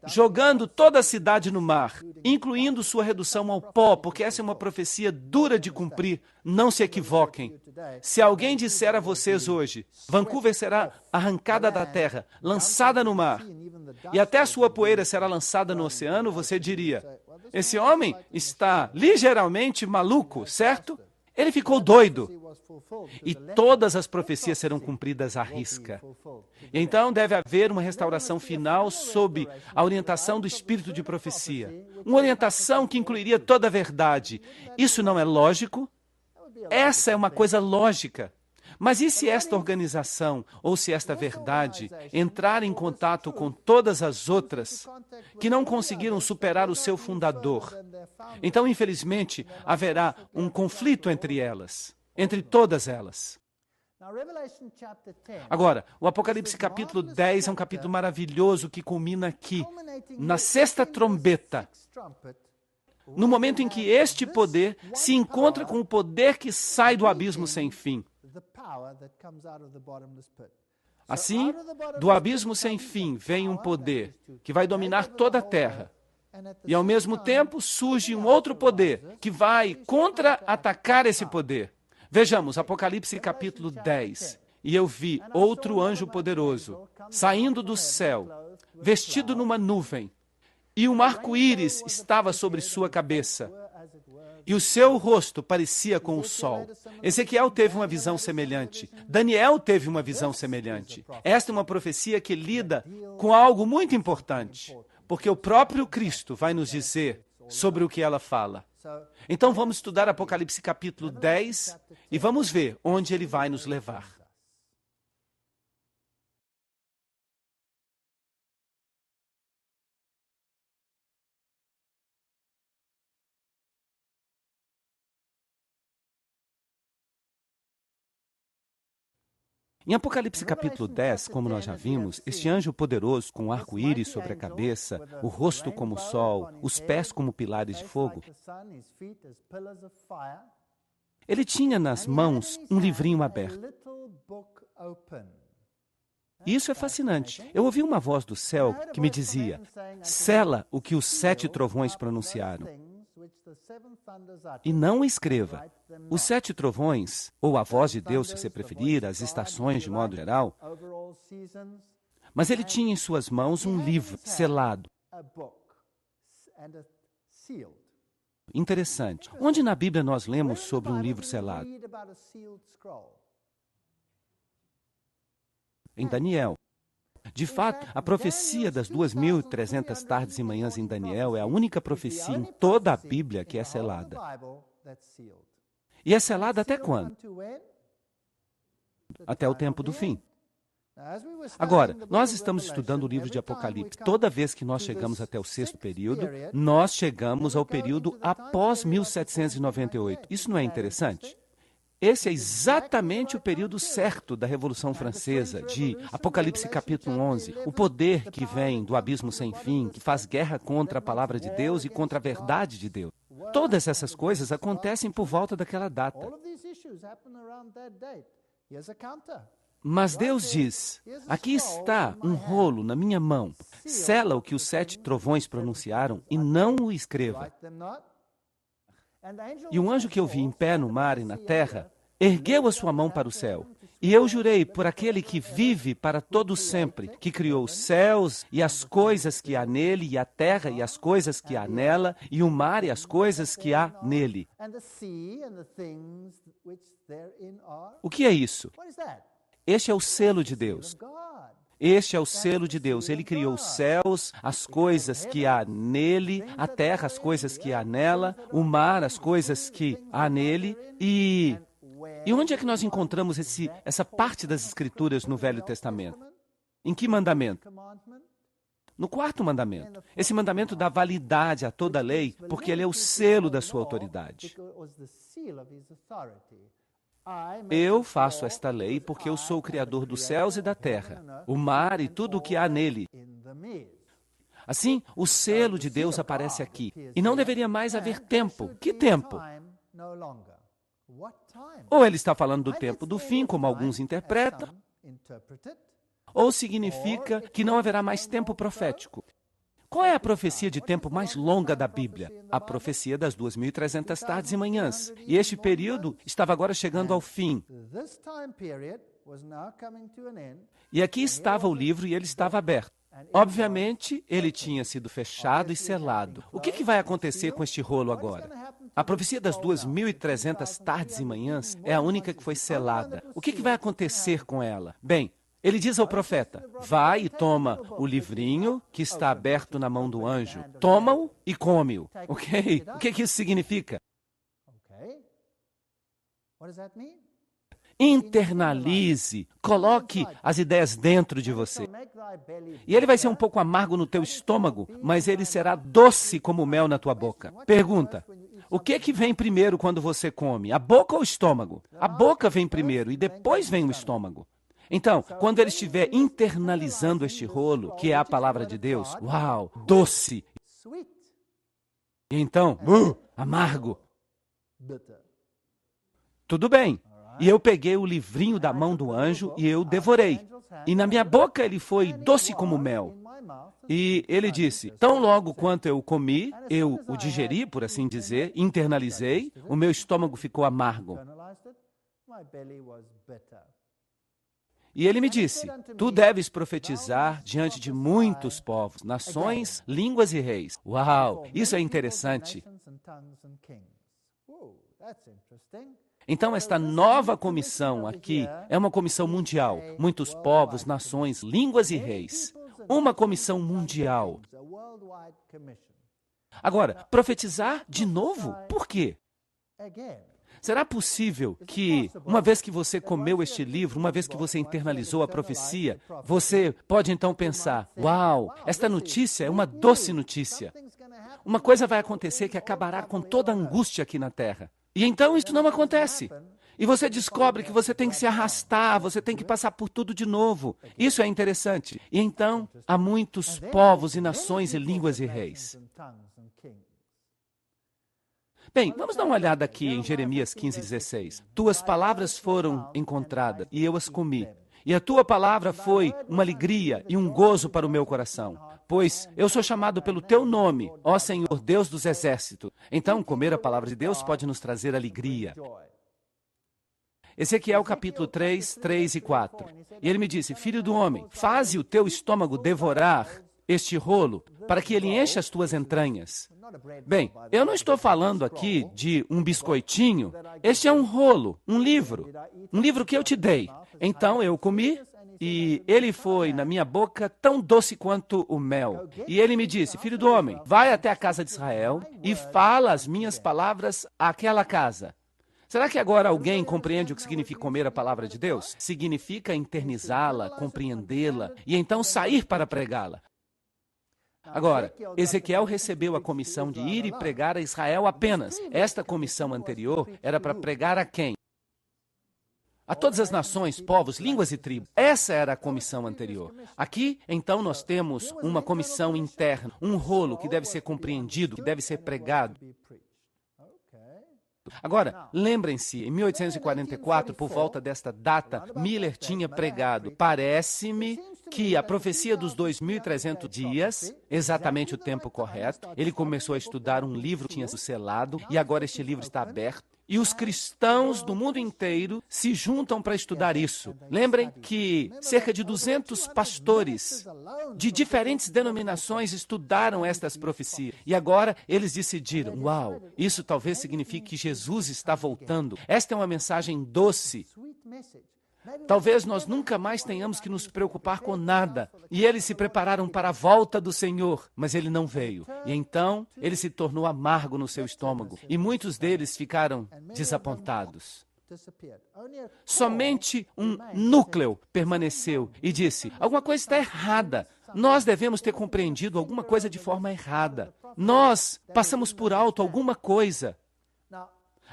jogando toda a cidade no mar, incluindo sua redução ao pó, porque essa é uma profecia dura de cumprir. Não se equivoquem. Se alguém disser a vocês hoje, Vancouver será arrancada da terra, lançada no mar, e até a sua poeira será lançada no oceano, você diria, esse homem está ligeiramente maluco, certo? Ele ficou doido. E todas as profecias serão cumpridas à risca. E então deve haver uma restauração final sob a orientação do espírito de profecia. Uma orientação que incluiria toda a verdade. Isso não é lógico? Essa é uma coisa lógica. Mas e se esta organização, ou se esta verdade, entrar em contato com todas as outras que não conseguiram superar o seu fundador? Então, infelizmente, haverá um conflito entre elas, entre todas elas. Agora, o Apocalipse capítulo 10 é um capítulo maravilhoso que culmina aqui, na sexta trombeta, no momento em que este poder se encontra com o poder que sai do abismo sem fim. Assim, do abismo sem fim vem um poder que vai dominar toda a terra. E, ao mesmo tempo, surge um outro poder que vai contra-atacar esse poder. Vejamos, Apocalipse capítulo 10. E eu vi outro anjo poderoso, saindo do céu, vestido numa nuvem, e um arco-íris estava sobre sua cabeça, e o seu rosto parecia com o sol. Ezequiel teve uma visão semelhante. Daniel teve uma visão semelhante. Esta é uma profecia que lida com algo muito importante, porque o próprio Cristo vai nos dizer sobre o que ela fala. Então vamos estudar Apocalipse capítulo 10 e vamos ver onde ele vai nos levar. Em Apocalipse capítulo 10, como nós já vimos, este anjo poderoso com o arco-íris sobre a cabeça, o rosto como o sol, os pés como pilares de fogo, ele tinha nas mãos um livrinho aberto. E isso é fascinante. Eu ouvi uma voz do céu que me dizia: sela o que os 7 trovões pronunciaram. E não escreva. Os 7 trovões, ou a voz de Deus, se você preferir, as estações de modo geral, mas ele tinha em suas mãos um livro selado. Interessante. Onde na Bíblia nós lemos sobre um livro selado? Em Daniel. De fato, a profecia das 2.300 tardes e manhãs em Daniel é a única profecia em toda a Bíblia que é selada. E é selada até quando? Até o tempo do fim. Agora, nós estamos estudando o livro de Apocalipse. Toda vez que nós chegamos até o 6º período, nós chegamos ao período após 1798. Isso não é interessante? Esse é exatamente o período certo da Revolução Francesa, de Apocalipse capítulo 11. O poder que vem do abismo sem fim, que faz guerra contra a palavra de Deus e contra a verdade de Deus. Todas essas coisas acontecem por volta daquela data. Mas Deus diz: aqui está um rolo na minha mão. Sela o que os 7 trovões pronunciaram e não o escreva. E um anjo que eu vi em pé no mar e na terra ergueu a sua mão para o céu. E eu jurei por aquele que vive para todo sempre, que criou os céus e as coisas que há nele, e a terra e as coisas que há nela, e o mar e as coisas que há nele. O que é isso? Este é o selo de Deus. Este é o selo de Deus. Ele criou os céus, as coisas que há nele, a terra, as coisas que há nela, o mar, as coisas que há nele. E onde é que nós encontramos essa parte das Escrituras no Velho Testamento? Em que mandamento? No 4º mandamento. Esse mandamento dá validade a toda a lei, porque ele é o selo da sua autoridade. Eu faço esta lei porque eu sou o Criador dos céus e da terra, o mar e tudo o que há nele. Assim, o selo de Deus aparece aqui. E não deveria mais haver tempo. Que tempo? Ou ele está falando do tempo do fim, como alguns interpretam, ou significa que não haverá mais tempo profético. Qual é a profecia de tempo mais longa da Bíblia? A profecia das 2.300 tardes e manhãs. E este período estava agora chegando ao fim. E aqui estava o livro e ele estava aberto. Obviamente, ele tinha sido fechado e selado. O que vai acontecer com este rolo agora? A profecia das 2.300 tardes e manhãs é a única que foi selada. O que vai acontecer com ela? Bem, ele diz ao profeta: vai e toma o livrinho que está aberto na mão do anjo. Toma-o e come-o. Ok? O que isso significa? Internalize, coloque as ideias dentro de você. E ele vai ser um pouco amargo no teu estômago, mas ele será doce como mel na tua boca. Pergunta: o que vem primeiro quando você come? A boca ou o estômago? A boca vem primeiro e depois vem o estômago. Então, quando ele estiver internalizando este rolo, que é a palavra de Deus, uau, doce. E então, amargo. Tudo bem. E eu peguei o livrinho da mão do anjo e eu devorei. E na minha boca ele foi doce como mel. E ele disse, tão logo quanto eu comi, eu o digeri, por assim dizer, internalizei, o meu estômago ficou amargo. E ele me disse, tu deves profetizar diante de muitos povos, nações, línguas e reis. Uau, isso é interessante. Então, esta nova comissão aqui é uma comissão mundial. Muitos povos, nações, línguas e reis. Uma comissão mundial. Agora, profetizar de novo? Por quê? Será possível que, uma vez que você comeu este livro, uma vez que você internalizou a profecia, você pode então pensar, uau, esta notícia é uma doce notícia. Uma coisa vai acontecer que acabará com toda a angústia aqui na Terra. E então isso não acontece. E você descobre que você tem que se arrastar, você tem que passar por tudo de novo. Isso é interessante. E então há muitos povos e nações e línguas e reis. Bem, vamos dar uma olhada aqui em Jeremias 15:16. Tuas palavras foram encontradas e eu as comi. E a tua palavra foi uma alegria e um gozo para o meu coração. Pois eu sou chamado pelo teu nome, ó Senhor Deus dos exércitos. Então, comer a palavra de Deus pode nos trazer alegria. Ezequiel capítulo 3, 3 e 4. E ele me disse, filho do homem, faze o teu estômago devorar este rolo, para que ele encha as tuas entranhas. Bem, eu não estou falando aqui de um biscoitinho. Este é um rolo, um livro que eu te dei. Então eu comi e ele foi na minha boca tão doce quanto o mel. E ele me disse, filho do homem, vai até a casa de Israel e fala as minhas palavras àquela casa. Será que agora alguém compreende o que significa comer a palavra de Deus? Significa internizá-la, compreendê-la e então sair para pregá-la. Agora, Ezequiel recebeu a comissão de ir e pregar a Israel apenas. Esta comissão anterior era para pregar a quem? A todas as nações, povos, línguas e tribos. Essa era a comissão anterior. Aqui, então, nós temos uma comissão interna, um rolo que deve ser compreendido, que deve ser pregado. Agora, lembrem-se, em 1844, por volta desta data, Miller tinha pregado. Parece-me que a profecia dos 2.300 dias, exatamente o tempo correto, ele começou a estudar um livro que tinha sido selado, e agora este livro está aberto. E os cristãos do mundo inteiro se juntam para estudar isso. Lembrem que cerca de 200 pastores de diferentes denominações estudaram estas profecias. E agora eles decidiram, uau, isso talvez signifique que Jesus está voltando. Esta é uma mensagem doce. Talvez nós nunca mais tenhamos que nos preocupar com nada. E eles se prepararam para a volta do Senhor, mas ele não veio. E então, ele se tornou amargo no seu estômago. E muitos deles ficaram desapontados. Somente um núcleo permaneceu e disse, alguma coisa está errada. Nós devemos ter compreendido alguma coisa de forma errada. Nós passamos por alto alguma coisa.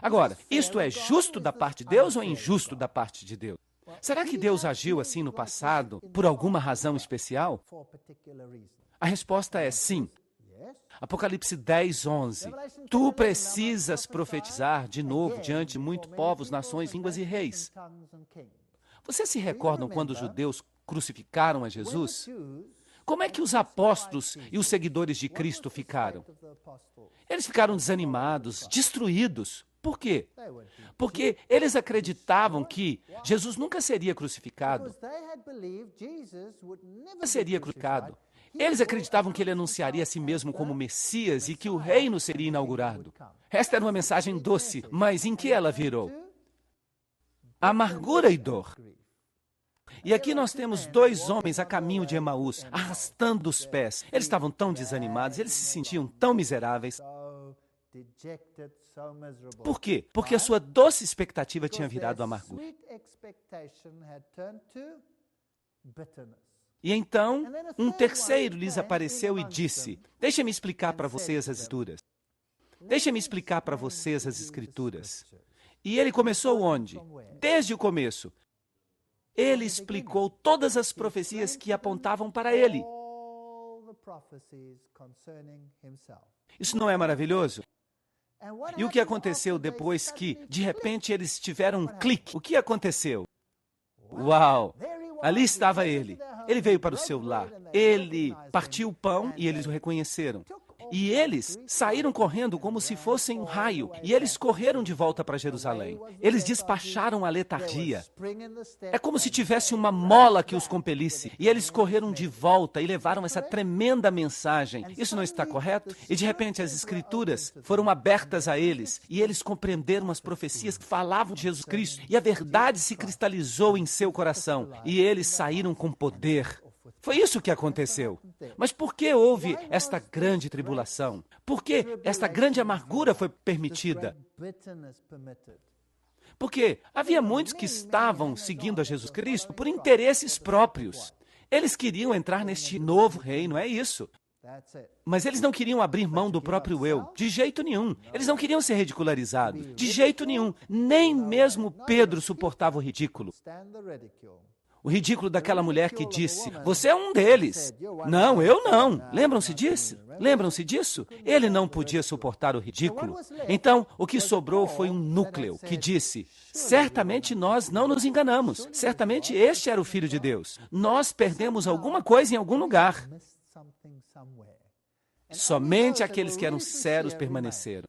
Agora, isto é justo da parte de Deus ou injusto da parte de Deus? Será que Deus agiu assim no passado por alguma razão especial? A resposta é sim. Apocalipse 10, 11. Tu precisas profetizar de novo diante de muitos povos, nações, línguas e reis. Vocês se recordam quando os judeus crucificaram a Jesus? Como é que os apóstolos e os seguidores de Cristo ficaram? Eles ficaram desanimados, destruídos. Por quê? Porque eles acreditavam que Jesus nunca seria crucificado. Nunca seria crucificado. Eles acreditavam que ele anunciaria a si mesmo como Messias e que o reino seria inaugurado. Esta era uma mensagem doce, mas em que ela virou? Amargura e dor. E aqui nós temos dois homens a caminho de Emaús, arrastando os pés. Eles estavam tão desanimados, eles se sentiam tão miseráveis. Por quê? Porque a sua doce expectativa tinha virado amargura. E então, um terceiro lhes apareceu e disse, deixa-me explicar para vocês as Escrituras. Deixa-me explicar para vocês as Escrituras. E ele começou onde? Desde o começo. Ele explicou todas as profecias que apontavam para ele. Isso não é maravilhoso? E o que aconteceu depois que, de repente, eles tiveram um clique? O que aconteceu? Uau! Ali estava ele. Ele veio para o seu lar. Ele partiu o pão e eles o reconheceram. E eles saíram correndo como se fossem um raio. E eles correram de volta para Jerusalém. Eles despacharam a letargia. É como se tivesse uma mola que os compelisse. E eles correram de volta e levaram essa tremenda mensagem. Isso não está correto? E de repente as escrituras foram abertas a eles. E eles compreenderam as profecias que falavam de Jesus Cristo. E a verdade se cristalizou em seu coração. E eles saíram com poder. Foi isso que aconteceu. Mas por que houve esta grande tribulação? Por que esta grande amargura foi permitida? Porque havia muitos que estavam seguindo a Jesus Cristo por interesses próprios. Eles queriam entrar neste novo reino, é isso. Mas eles não queriam abrir mão do próprio eu, de jeito nenhum. Eles não queriam ser ridicularizados, de jeito nenhum. Nem mesmo Pedro suportava o ridículo. O ridículo daquela mulher que disse, você é um deles. Não, eu não. Lembram-se disso? Lembram-se disso? Ele não podia suportar o ridículo. Então, o que sobrou foi um núcleo que disse, certamente nós não nos enganamos. Certamente este era o Filho de Deus. Nós perdemos alguma coisa em algum lugar. Somente aqueles que eram sérios permaneceram.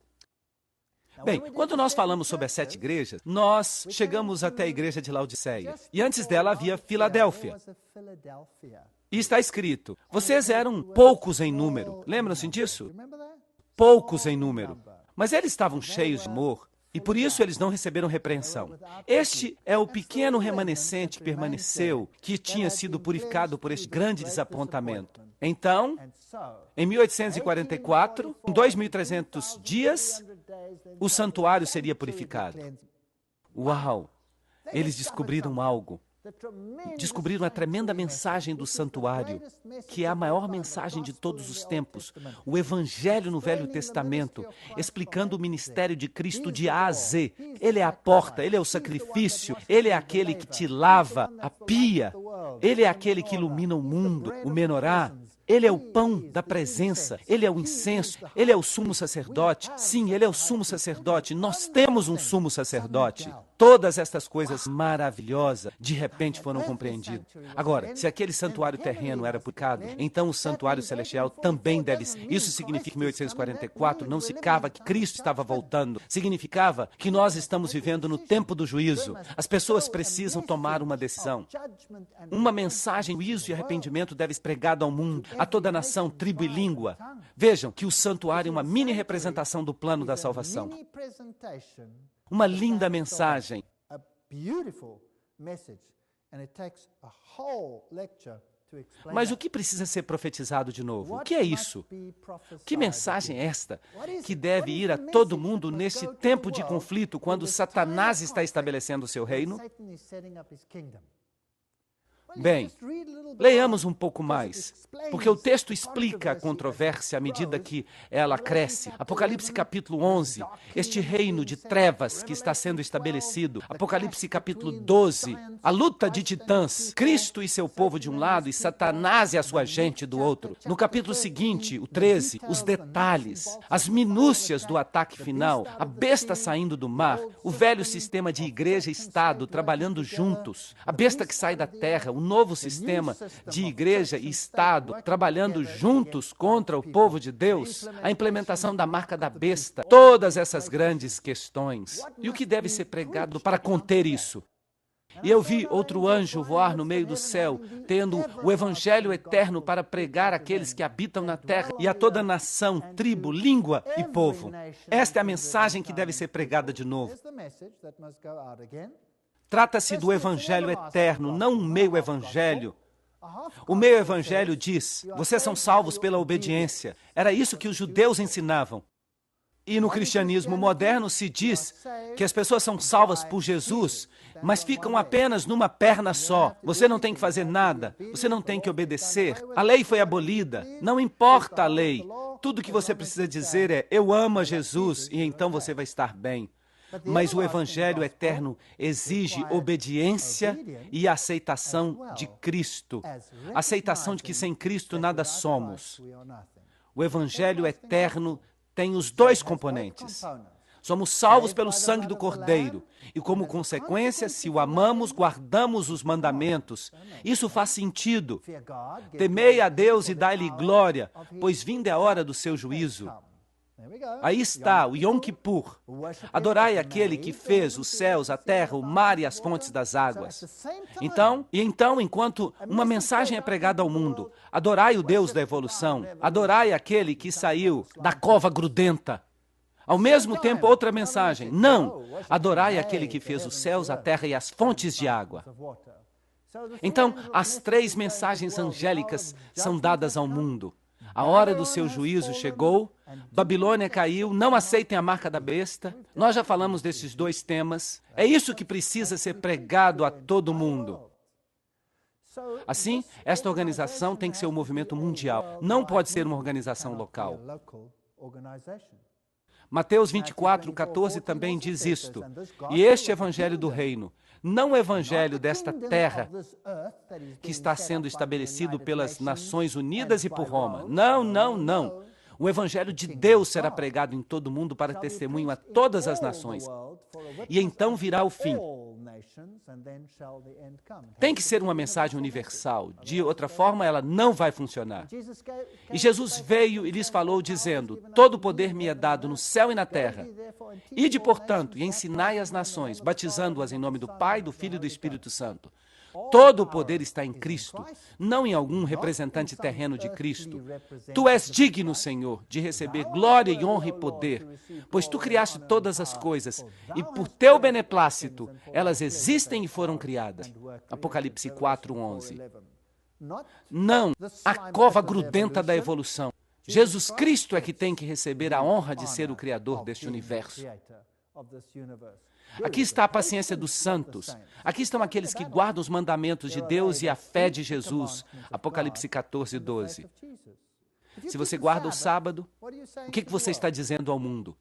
Bem, quando nós falamos sobre as 7 igrejas, nós chegamos até a igreja de Laodiceia. E antes dela havia Filadélfia. E está escrito, vocês eram poucos em número. Lembram-se disso? Poucos em número. Mas eles estavam cheios de amor. E por isso eles não receberam repreensão. Este é o pequeno remanescente que permaneceu, que tinha sido purificado por este grande desapontamento. Então, em 1844, em 2.300 dias, o santuário seria purificado. Uau! Eles descobriram algo. Descobriram a tremenda mensagem do santuário, que é a maior mensagem de todos os tempos, o Evangelho no Velho Testamento, explicando o ministério de Cristo de A a Z. Ele é a porta, ele é o sacrifício, ele é aquele que te lava a pia, ele é aquele que ilumina o mundo, o menorá. Ele é o pão da presença, ele é o incenso, ele é o sumo sacerdote. Sim, ele é o sumo sacerdote. Nós temos um sumo sacerdote. Todas estas coisas maravilhosas, de repente, foram compreendidas. Agora, se aquele santuário terreno era purificado, então o santuário celestial também deve ser. Isso significa que em 1844 não significava que Cristo estava voltando. Significava que nós estamos vivendo no tempo do juízo. As pessoas precisam tomar uma decisão. Uma mensagem de juízo e arrependimento deve ser pregada ao mundo, a toda a nação, tribo e língua. Vejam que o santuário é uma mini representação do plano da salvação. Uma linda mensagem. Mas o que precisa ser profetizado de novo? O que é isso? Que mensagem é esta que deve ir a todo mundo neste tempo de conflito, quando Satanás está estabelecendo o seu reino? Bem, leiamos um pouco mais, porque o texto explica a controvérsia à medida que ela cresce. Apocalipse capítulo 11, este reino de trevas que está sendo estabelecido. Apocalipse capítulo 12, a luta de titãs, Cristo e seu povo de um lado e Satanás e a sua gente do outro. No capítulo seguinte, o 13, os detalhes, as minúcias do ataque final, a besta saindo do mar, o velho sistema de igreja e Estado trabalhando juntos, a besta que sai da terra, o novo sistema de igreja e Estado trabalhando juntos contra o povo de Deus, a implementação da marca da besta, todas essas grandes questões. E o que deve ser pregado para conter isso? E eu vi outro anjo voar no meio do céu, tendo o evangelho eterno para pregar àqueles que habitam na terra e a toda nação, tribo, língua e povo. Esta é a mensagem que deve ser pregada de novo. Trata-se do evangelho eterno, não um meio evangelho. O meio evangelho diz, vocês são salvos pela obediência. Era isso que os judeus ensinavam. E no cristianismo moderno se diz que as pessoas são salvas por Jesus, mas ficam apenas numa perna só. Você não tem que fazer nada, você não tem que obedecer. A lei foi abolida, não importa a lei. Tudo que você precisa dizer é, eu amo a Jesus, e então você vai estar bem. Mas o evangelho eterno exige obediência e aceitação de Cristo. Aceitação de que sem Cristo nada somos. O evangelho eterno tem os dois componentes. Somos salvos pelo sangue do Cordeiro. E como consequência, se o amamos, guardamos os mandamentos. Isso faz sentido. Temei a Deus e dai-lhe glória, pois vinda é a hora do seu juízo. Aí está, o Yom Kippur. Adorai aquele que fez os céus, a terra, o mar e as fontes das águas. Então, enquanto uma mensagem é pregada ao mundo, adorai o Deus da evolução, adorai aquele que saiu da cova grudenta. Ao mesmo tempo, outra mensagem, não, adorai aquele que fez os céus, a terra e as fontes de água. Então, as três mensagens angélicas são dadas ao mundo. A hora do seu juízo chegou, Babilônia caiu, não aceitem a marca da besta. Nós já falamos desses dois temas. É isso que precisa ser pregado a todo mundo. Assim, esta organização tem que ser um movimento mundial. Não pode ser uma organização local. Mateus 24:14 também diz isto. E este evangelho do reino, não o evangelho desta terra que está sendo estabelecido pelas Nações Unidas e por Roma. Não, não, não. O evangelho de Deus será pregado em todo o mundo para testemunho a todas as nações. E então virá o fim. Tem que ser uma mensagem universal. De outra forma, ela não vai funcionar. E Jesus veio e lhes falou, dizendo, todo o poder me é dado no céu e na terra. Ide, portanto, e ensinai as nações, batizando-as em nome do Pai, do Filho e do Espírito Santo. Todo o poder está em Cristo, não em algum representante terreno de Cristo. Tu és digno, Senhor, de receber glória e honra e poder, pois tu criaste todas as coisas, e por teu beneplácito elas existem e foram criadas. Apocalipse 4:11. Não a cova grudenta da evolução. Jesus Cristo é que tem que receber a honra de ser o Criador deste universo. Aqui está a paciência dos santos. Aqui estão aqueles que guardam os mandamentos de Deus e a fé de Jesus. Apocalipse 14:12. Se você guarda o sábado, o que você está dizendo ao mundo?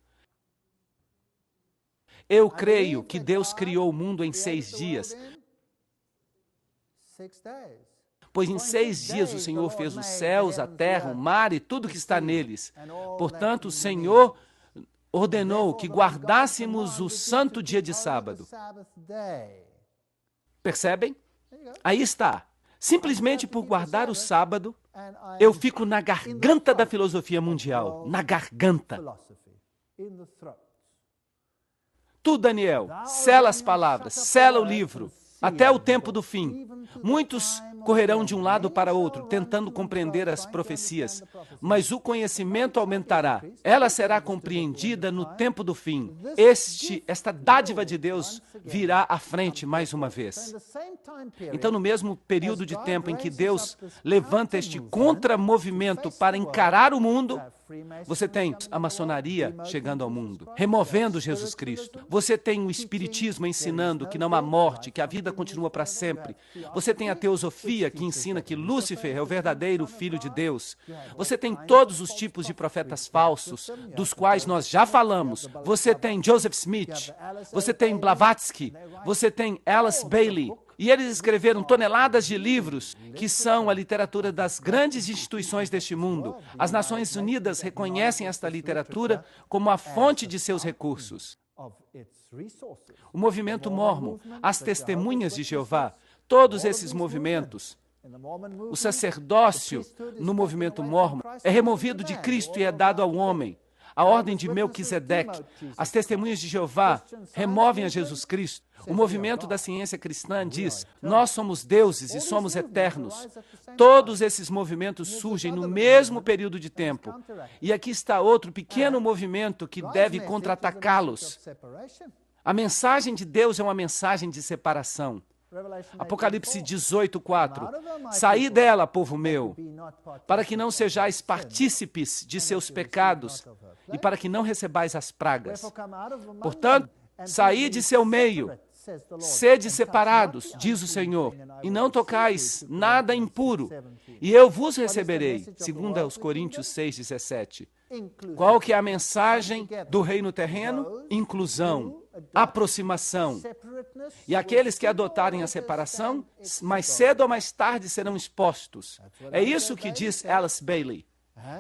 Eu creio que Deus criou o mundo em 6 dias. Pois em 6 dias o Senhor fez os céus, a terra, o mar e tudo que está neles. Portanto, o Senhor ordenou que guardássemos o santo dia de sábado. Percebem? Aí está. Simplesmente por guardar o sábado, eu fico na garganta da filosofia mundial. Na garganta. Tu, Daniel, sela as palavras, sela o livro, até o tempo do fim. Muitos correrão de um lado para outro, tentando compreender as profecias, mas o conhecimento aumentará. Ela será compreendida no tempo do fim. Esta dádiva de Deus virá à frente mais uma vez. Então, no mesmo período de tempo em que Deus levanta este contramovimento para encarar o mundo, você tem a maçonaria chegando ao mundo, removendo Jesus Cristo. Você tem o espiritismo ensinando que não há morte, que a vida continua para sempre. Você tem a teosofia que ensina que Lúcifer é o verdadeiro Filho de Deus. Você tem todos os tipos de profetas falsos, dos quais nós já falamos. Você tem Joseph Smith, você tem Blavatsky, você tem Alice Bailey. E eles escreveram toneladas de livros que são a literatura das grandes instituições deste mundo. As Nações Unidas reconhecem esta literatura como a fonte de seus recursos. O movimento mórmon, as testemunhas de Jeová, todos esses movimentos. O sacerdócio no movimento mórmon é removido de Cristo e é dado ao homem. A ordem de Melquisedeque, as testemunhas de Jeová removem a Jesus Cristo. O movimento da ciência cristã diz, nós somos deuses e somos eternos. Todos esses movimentos surgem no mesmo período de tempo. E aqui está outro pequeno movimento que deve contra-atacá-los. A mensagem de Deus é uma mensagem de separação. Apocalipse 18:4. Saí dela, povo meu, para que não sejais partícipes de seus pecados e para que não recebais as pragas. Portanto, saí de seu meio, sede separados, diz o Senhor, e não tocais nada impuro, e eu vos receberei, segundo aos Coríntios 6:17. Qual que é a mensagem do reino terreno? Inclusão, aproximação. E aqueles que adotarem a separação, mais cedo ou mais tarde serão expostos. É isso que diz Alice Bailey.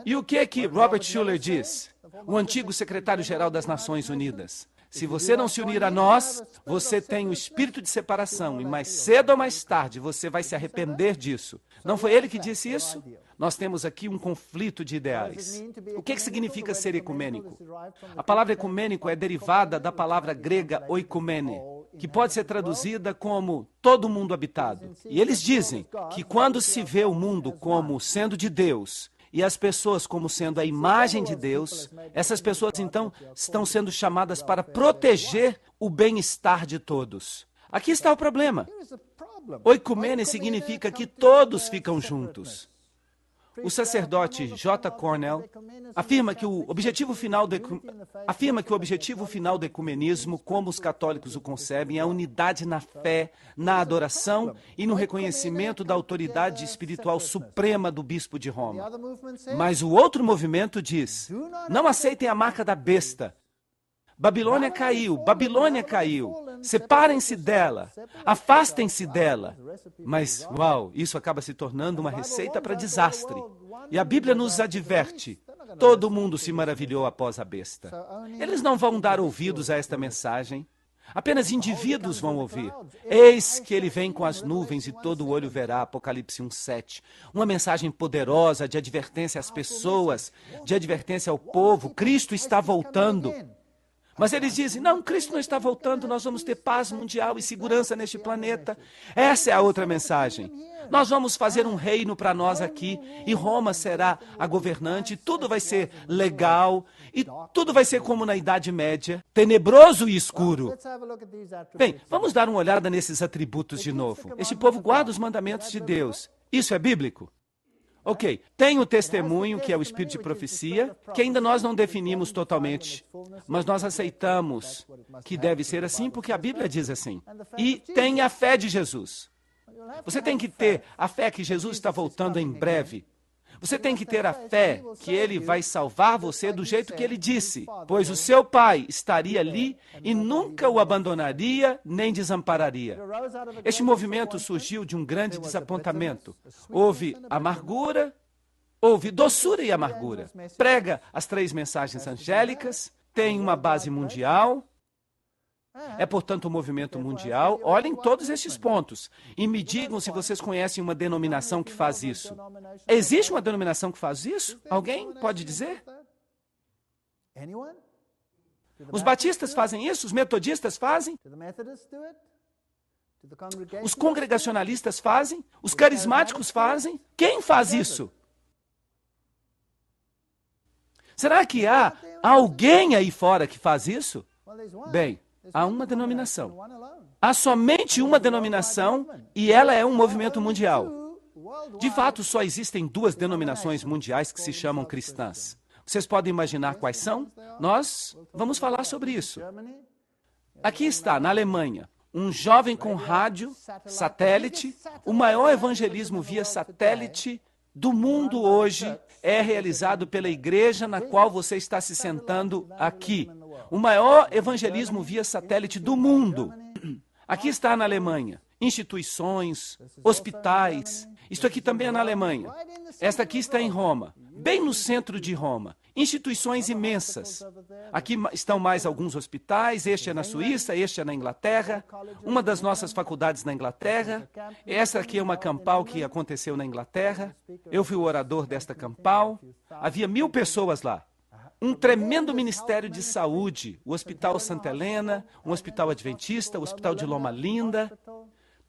E o que Robert Schuller diz? o antigo secretário-geral das Nações Unidas. Se você não se unir a nós, você tem o espírito de separação e mais cedo ou mais tarde você vai se arrepender disso. Não foi ele que disse isso? Nós temos aqui um conflito de ideais. O que significa ser ecumênico? A palavra ecumênico é derivada da palavra grega oikumene, que pode ser traduzida como todo mundo habitado. E eles dizem que quando se vê o mundo como sendo de Deus, e as pessoas como sendo a imagem de Deus, essas pessoas então estão sendo chamadas para proteger o bem-estar de todos. Aqui está o problema. Oikumene significa que todos ficam juntos. O sacerdote J. Cornell afirma que o objetivo final do ecumenismo, como os católicos o concebem, é a unidade na fé, na adoração e no reconhecimento da autoridade espiritual suprema do bispo de Roma. Mas o outro movimento diz: não aceitem a marca da besta. Babilônia caiu, separem-se dela, afastem-se dela. Mas, uau, isso acaba se tornando uma receita para desastre. E a Bíblia nos adverte: todo mundo se maravilhou após a besta. Eles não vão dar ouvidos a esta mensagem. Apenas indivíduos vão ouvir. Eis que ele vem com as nuvens e todo olho verá, Apocalipse 1:7. Uma mensagem poderosa de advertência às pessoas, de advertência ao povo. Cristo está voltando. Mas eles dizem: não, Cristo não está voltando, nós vamos ter paz mundial e segurança neste planeta. Essa é a outra mensagem. Nós vamos fazer um reino para nós aqui, e Roma será a governante, tudo vai ser legal, e tudo vai ser como na Idade Média, tenebroso e escuro. Bem, vamos dar uma olhada nesses atributos de novo. Este povo guarda os mandamentos de Deus. Isso é bíblico? Ok, tem o testemunho, que é o espírito de profecia, que ainda nós não definimos totalmente, mas nós aceitamos que deve ser assim porque a Bíblia diz assim. E tem a fé de Jesus. Você tem que ter a fé que Jesus está voltando em breve. Você tem que ter a fé que Ele vai salvar você do jeito que Ele disse, pois o seu Pai estaria ali e nunca o abandonaria nem desampararia. Este movimento surgiu de um grande desapontamento. Houve amargura, houve doçura e amargura. Prega as 3 mensagens angélicas, tem uma base mundial. É, portanto, um movimento mundial. Olhem todos estes pontos e me digam se vocês conhecem uma denominação que faz isso. Existe uma denominação que faz isso? Alguém pode dizer? Os batistas fazem isso? Os metodistas fazem? Os congregacionalistas fazem? Os carismáticos fazem? Quem faz isso? Será que há alguém aí fora que faz isso? Bem, há uma denominação. Há somente uma denominação e ela é um movimento mundial. De fato, só existem 2 denominações mundiais que se chamam cristãs. Vocês podem imaginar quais são? Nós vamos falar sobre isso. Aqui está, na Alemanha, um jovem com rádio, satélite. O maior evangelismo via satélite do mundo hoje é realizado pela igreja na qual você está se sentando aqui. O maior evangelismo via satélite do mundo. Aqui está na Alemanha. Instituições, hospitais. Isto aqui também é na Alemanha. Esta aqui está em Roma, bem no centro de Roma. Instituições imensas. Aqui estão mais alguns hospitais. Este é na Suíça, este é na Inglaterra. Uma das nossas faculdades na Inglaterra. Esta aqui é uma campal que aconteceu na Inglaterra. Eu fui o orador desta campal. Havia 1000 pessoas lá. Um tremendo ministério de saúde, o Hospital Santa Helena, um hospital adventista, o Hospital de Loma Linda.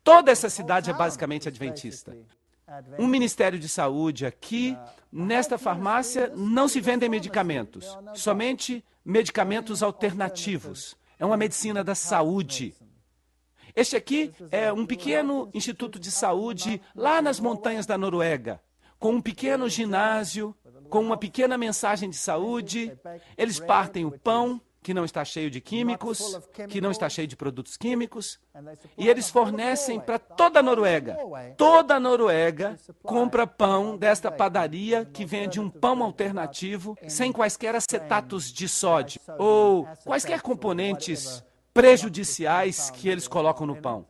Toda essa cidade é basicamente adventista. Um ministério de saúde aqui. Nesta farmácia não se vendem medicamentos, somente medicamentos alternativos. É uma medicina da saúde. Este aqui é um pequeno instituto de saúde lá nas montanhas da Noruega, com um pequeno ginásio, com uma pequena mensagem de saúde. Eles partem o pão, que não está cheio de químicos, que não está cheio de produtos químicos, e eles fornecem para toda a Noruega. Toda a Noruega compra pão desta padaria que vende um pão alternativo, sem quaisquer acetatos de sódio, ou quaisquer componentes prejudiciais que eles colocam no pão.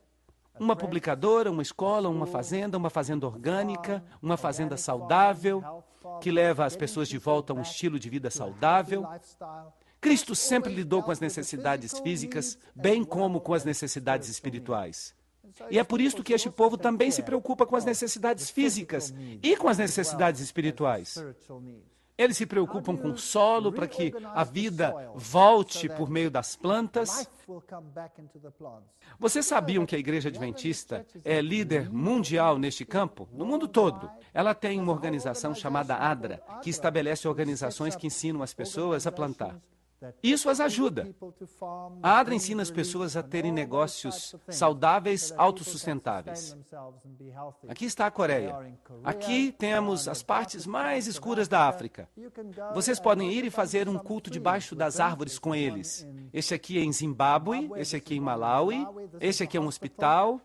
Uma publicadora, uma escola, uma fazenda orgânica, uma fazenda saudável. que leva as pessoas de volta a um estilo de vida saudável. Cristo sempre lidou com as necessidades físicas, bem como com as necessidades espirituais. E é por isso que este povo também se preocupa com as necessidades físicas e com as necessidades espirituais. Eles se preocupam com o solo para que a vida volte por meio das plantas. Vocês sabiam que a Igreja Adventista é líder mundial neste campo? No mundo todo. Ela tem uma organização chamada ADRA, que estabelece organizações que ensinam as pessoas a plantar. Isso as ajuda. A ADRA ensina as pessoas a terem negócios saudáveis, autossustentáveis. Aqui está a Coreia. Aqui temos as partes mais escuras da África. Vocês podem ir e fazer um culto debaixo das árvores com eles. Este aqui é em Zimbábue, este aqui é em Malawi, este aqui é um hospital.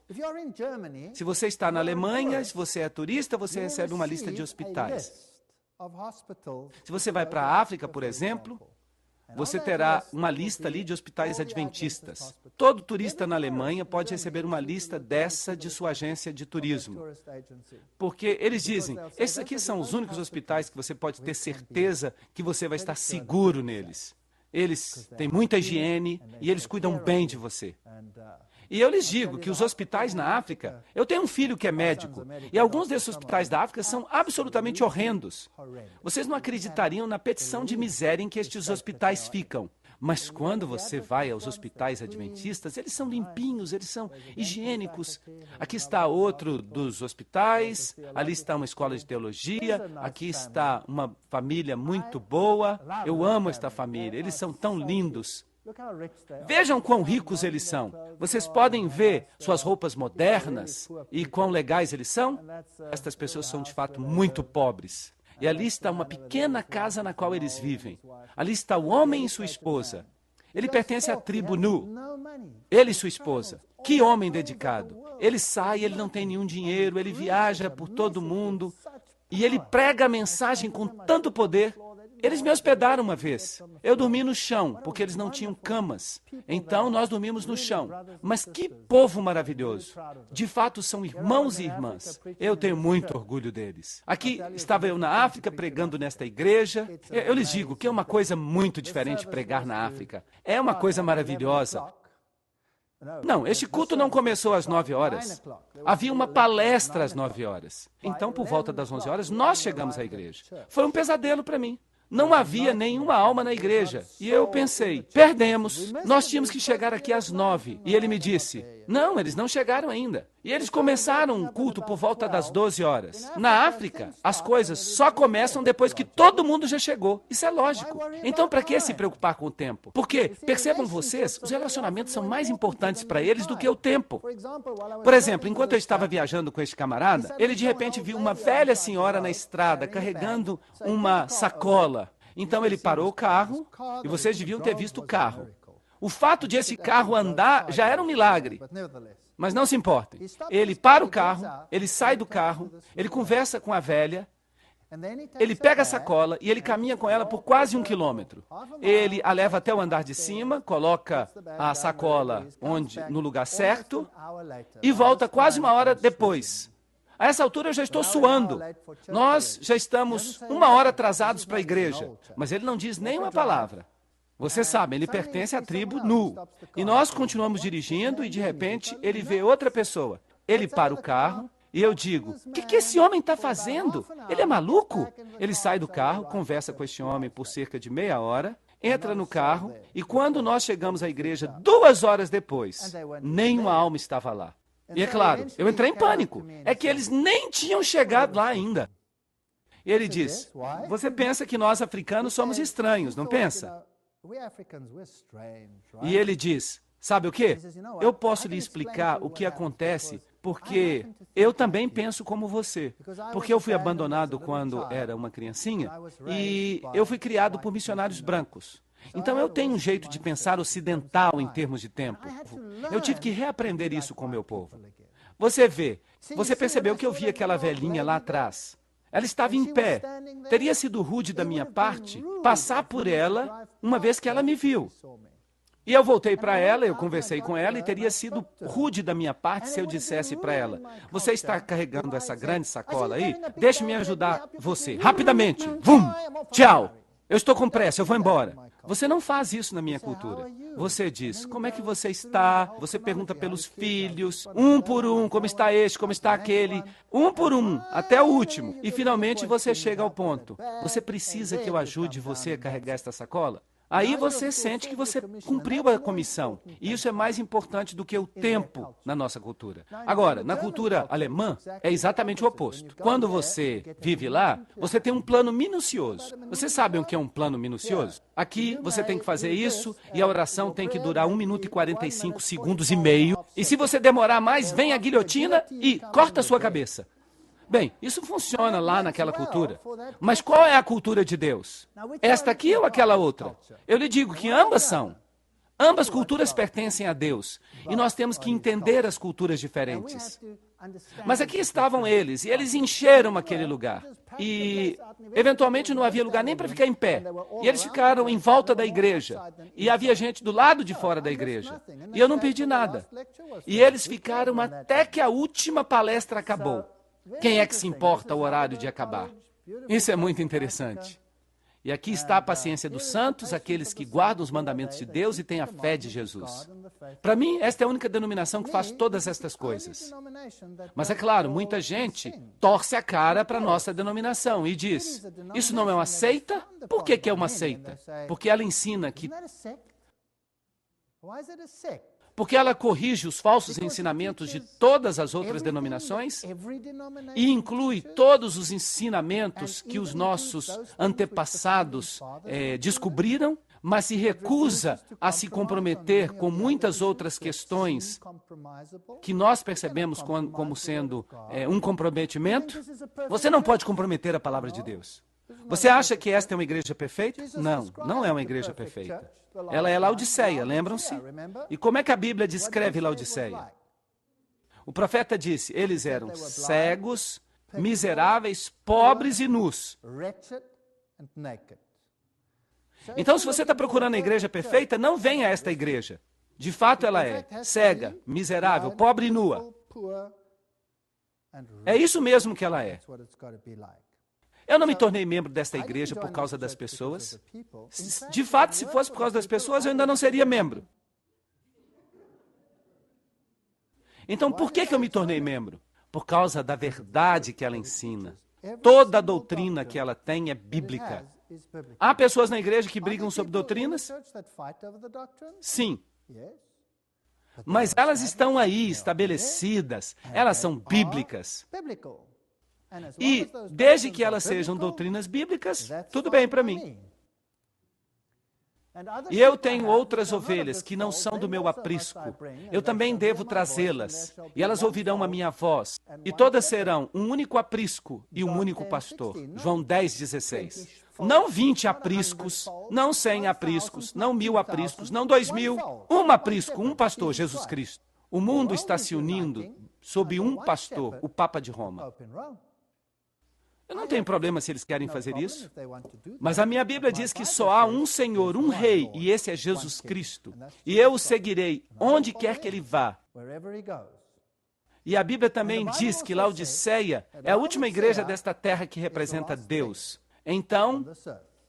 Se você está na Alemanha, se você é turista, você recebe uma lista de hospitais. Se você vai para a África, por exemplo, você terá uma lista ali de hospitais adventistas. Todo turista na Alemanha pode receber uma lista dessa de sua agência de turismo. Porque eles dizem, esses aqui são os únicos hospitais que você pode ter certeza que você vai estar seguro neles. Eles têm muita higiene e eles cuidam bem de você. E eu lhes digo que os hospitais na África, eu tenho um filho que é médico, e alguns desses hospitais da África são absolutamente horrendos. Vocês não acreditariam na petição de miséria em que estes hospitais ficam. Mas quando você vai aos hospitais adventistas, eles são limpinhos, eles são higiênicos. Aqui está outro dos hospitais, ali está uma escola de teologia, aqui está uma família muito boa. Eu amo esta família, eles são tão lindos. Vejam quão ricos eles são. Vocês podem ver suas roupas modernas e quão legais eles são? Estas pessoas são de fato muito pobres. E ali está uma pequena casa na qual eles vivem. Ali está o homem e sua esposa. Ele pertence à tribo Nu. Ele e sua esposa. Que homem dedicado. Ele sai, ele não tem nenhum dinheiro, ele viaja por todo o mundo e ele prega a mensagem com tanto poder. Eles me hospedaram uma vez. Eu dormi no chão, porque eles não tinham camas. Então, nós dormimos no chão. Mas que povo maravilhoso. De fato, são irmãos e irmãs. Eu tenho muito orgulho deles. Aqui estava eu na África pregando nesta igreja. Eu lhes digo que é uma coisa muito diferente pregar na África. É uma coisa maravilhosa. Não, este culto não começou às 9 horas. Havia uma palestra às 9 horas. Então, por volta das 11 horas, nós chegamos à igreja. Foi um pesadelo para mim. Não havia nenhuma alma na igreja. E eu pensei, perdemos. Nós tínhamos que chegar aqui às 9. E ele me disse, não, eles não chegaram ainda. E eles começaram um culto por volta das 12 horas. Na África, as coisas só começam depois que todo mundo já chegou. Isso é lógico. Então, para que se preocupar com o tempo? Porque, percebam vocês, os relacionamentos são mais importantes para eles do que o tempo. Por exemplo, enquanto eu estava viajando com este camarada, ele de repente viu uma velha senhora na estrada carregando uma sacola. Então ele parou o carro, e vocês deviam ter visto o carro. O fato de esse carro andar já era um milagre. Mas não se importem. Ele para o carro, ele sai do carro, ele conversa com a velha, ele pega a sacola e ele caminha com ela por quase 1 quilômetro. Ele a leva até o andar de cima, coloca a sacola no lugar certo e volta quase 1 hora depois. A essa altura eu já estou suando. Nós já estamos 1 hora atrasados para a igreja, mas ele não diz nenhuma palavra. Vocês sabem, ele pertence à tribo Nu. E nós continuamos dirigindo e de repente ele vê outra pessoa. Ele para o carro e eu digo, o que esse homem está fazendo? Ele é maluco? Ele sai do carro, conversa com este homem por cerca de meia hora, entra no carro e quando nós chegamos à igreja 2 horas depois, nenhuma alma estava lá. E é claro, eu entrei em pânico. É que eles nem tinham chegado lá ainda. E ele diz, você pensa que nós africanos somos estranhos, não pensa? E ele diz, sabe o quê? Eu posso lhe explicar o que acontece, porque eu também penso como você. Porque eu fui abandonado quando era uma criancinha e eu fui criado por missionários brancos. Então eu tenho um jeito de pensar ocidental em termos de tempo. Eu tive que reaprender isso com o meu povo. Você vê, você percebeu que eu vi aquela velhinha lá atrás. Ela estava em pé. Teria sido rude da minha parte passar por ela uma vez que ela me viu. E eu voltei para ela, eu conversei com ela e teria sido rude da minha parte se eu dissesse para ela: você está carregando essa grande sacola aí? Deixe-me ajudar você, rapidamente. Vum! Tchau! Eu estou com pressa, eu vou embora. Você não faz isso na minha cultura. Você diz: como é que você está? Você pergunta pelos filhos, um por um, como está este, como está aquele, um por um, até o último. E finalmente você chega ao ponto: você precisa que eu ajude você a carregar esta sacola? Aí você sente que você cumpriu a comissão. E isso é mais importante do que o tempo na nossa cultura. Agora, na cultura alemã, é exatamente o oposto. Quando você vive lá, você tem um plano minucioso. Vocês sabem o que é um plano minucioso? Aqui você tem que fazer isso e a oração tem que durar 1 minuto e 45 segundos e meio. E se você demorar mais, vem a guilhotina e corta a sua cabeça. Bem, isso funciona lá naquela cultura. Mas qual é a cultura de Deus? Esta aqui ou aquela outra? Eu lhe digo que ambas são. Ambas culturas pertencem a Deus. E nós temos que entender as culturas diferentes. Mas aqui estavam eles, e eles encheram aquele lugar. E, eventualmente, não havia lugar nem para ficar em pé. E eles ficaram em volta da igreja. E havia gente do lado de fora da igreja. E eu não perdi nada. E eles ficaram até que a última palestra acabou. Quem é que se importa o horário de acabar? Isso é muito interessante. E aqui está a paciência dos santos, aqueles que guardam os mandamentos de Deus e têm a fé de Jesus. Para mim, esta é a única denominação que faz todas estas coisas. Mas é claro, muita gente torce a cara para a nossa denominação e diz: isso não é uma seita? Por que é uma seita? Porque ela ensina que... Porque ela corrige os falsos ensinamentos de todas as outras denominações e inclui todos os ensinamentos que os nossos antepassados descobriram, mas se recusa a se comprometer com muitas outras questões que nós percebemos como sendo um comprometimento. Você não pode comprometer a palavra de Deus. Você acha que esta é uma igreja perfeita? Não, não é uma igreja perfeita. Ela é Laodiceia, lembram-se? E como é que a Bíblia descreve Laodiceia? O profeta disse: eles eram cegos, miseráveis, pobres e nus. Então, se você está procurando a igreja perfeita, não venha a esta igreja. De fato, ela é cega, miserável, pobre e nua. É isso mesmo que ela é. Eu não me tornei membro desta igreja por causa das pessoas. De fato, se fosse por causa das pessoas, eu ainda não seria membro. Então, por que eu me tornei membro? Por causa da verdade que ela ensina. Toda a doutrina que ela tem é bíblica. Há pessoas na igreja que brigam sobre doutrinas? Sim. Mas elas estão aí, estabelecidas. Elas são bíblicas. E, desde que elas sejam doutrinas bíblicas, tudo bem para mim. E eu tenho outras ovelhas que não são do meu aprisco. Eu também devo trazê-las. E elas ouvirão a minha voz. E todas serão um único aprisco e um único pastor. João 10:16. Não 20 apriscos, não 100 apriscos, não 1000 apriscos, não 2000. Um aprisco, um pastor, Jesus Cristo. O mundo está se unindo sob um pastor, o Papa de Roma. Eu não tenho problema se eles querem fazer isso. Mas a minha Bíblia diz que só há um Senhor, um Rei, e esse é Jesus Cristo. E eu o seguirei onde quer que ele vá. E a Bíblia também diz que Laodiceia é a última igreja desta terra que representa Deus. Então,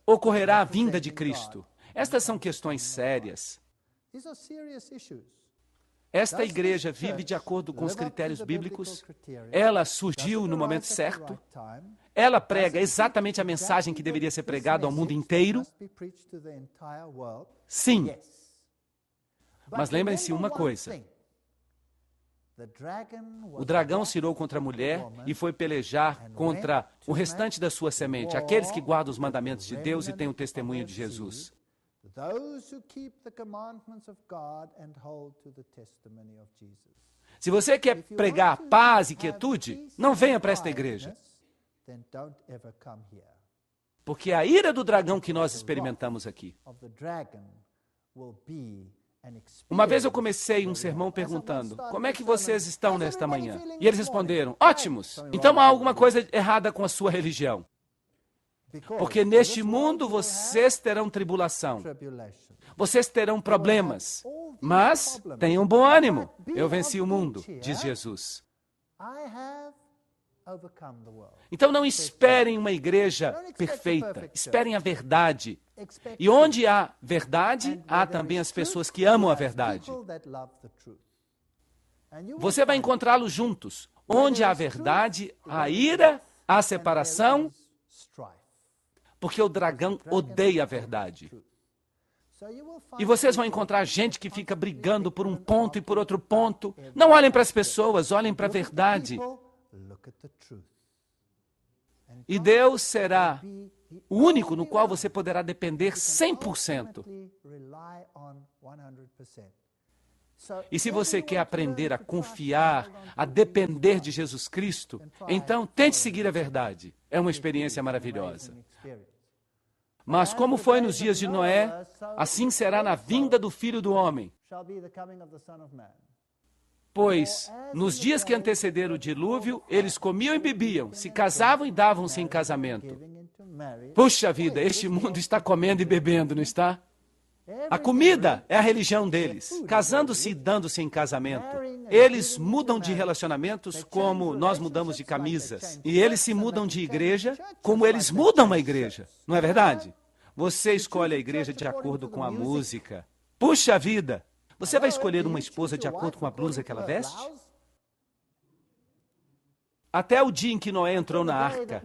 ocorrerá a vinda de Cristo. Estas são questões sérias. Esta igreja vive de acordo com os critérios bíblicos. Ela surgiu no momento certo. Ela prega exatamente a mensagem que deveria ser pregada ao mundo inteiro. Sim. Mas lembrem-se uma coisa. O dragão se irou contra a mulher e foi pelejar contra o restante da sua semente, aqueles que guardam os mandamentos de Deus e têm o testemunho de Jesus. Se você quer pregar paz e quietude, não venha para esta igreja. Porque a ira do dragão que nós experimentamos aqui. Uma vez eu comecei um sermão perguntando: como é que vocês estão nesta manhã? E eles responderam: ótimos! Então há alguma coisa errada com a sua religião. Porque neste mundo vocês terão tribulação, vocês terão problemas, mas tenham bom ânimo. Eu venci o mundo, diz Jesus. Então não esperem uma igreja perfeita, esperem a verdade. E onde há verdade, há também as pessoas que amam a verdade. Você vai encontrá-los juntos. Onde há verdade, há ira, há separação, porque o dragão odeia a verdade. E vocês vão encontrar gente que fica brigando por um ponto e por outro ponto. Não olhem para as pessoas, olhem para a verdade. E Deus será o único no qual você poderá depender 100%. E se você quer aprender a confiar, a depender de Jesus Cristo, então tente seguir a verdade. É uma experiência maravilhosa. Mas como foi nos dias de Noé, assim será na vinda do Filho do Homem. Pois, nos dias que antecederam o dilúvio, eles comiam e bebiam, se casavam e davam-se em casamento. Puxa vida, este mundo está comendo e bebendo, não está? A comida é a religião deles, casando-se e dando-se em casamento. Eles mudam de relacionamentos como nós mudamos de camisas. E eles se mudam de igreja como eles mudam uma igreja. Não é verdade? Você escolhe a igreja de acordo com a música. Puxa vida! Você vai escolher uma esposa de acordo com a blusa que ela veste? Até o dia em que Noé entrou na arca,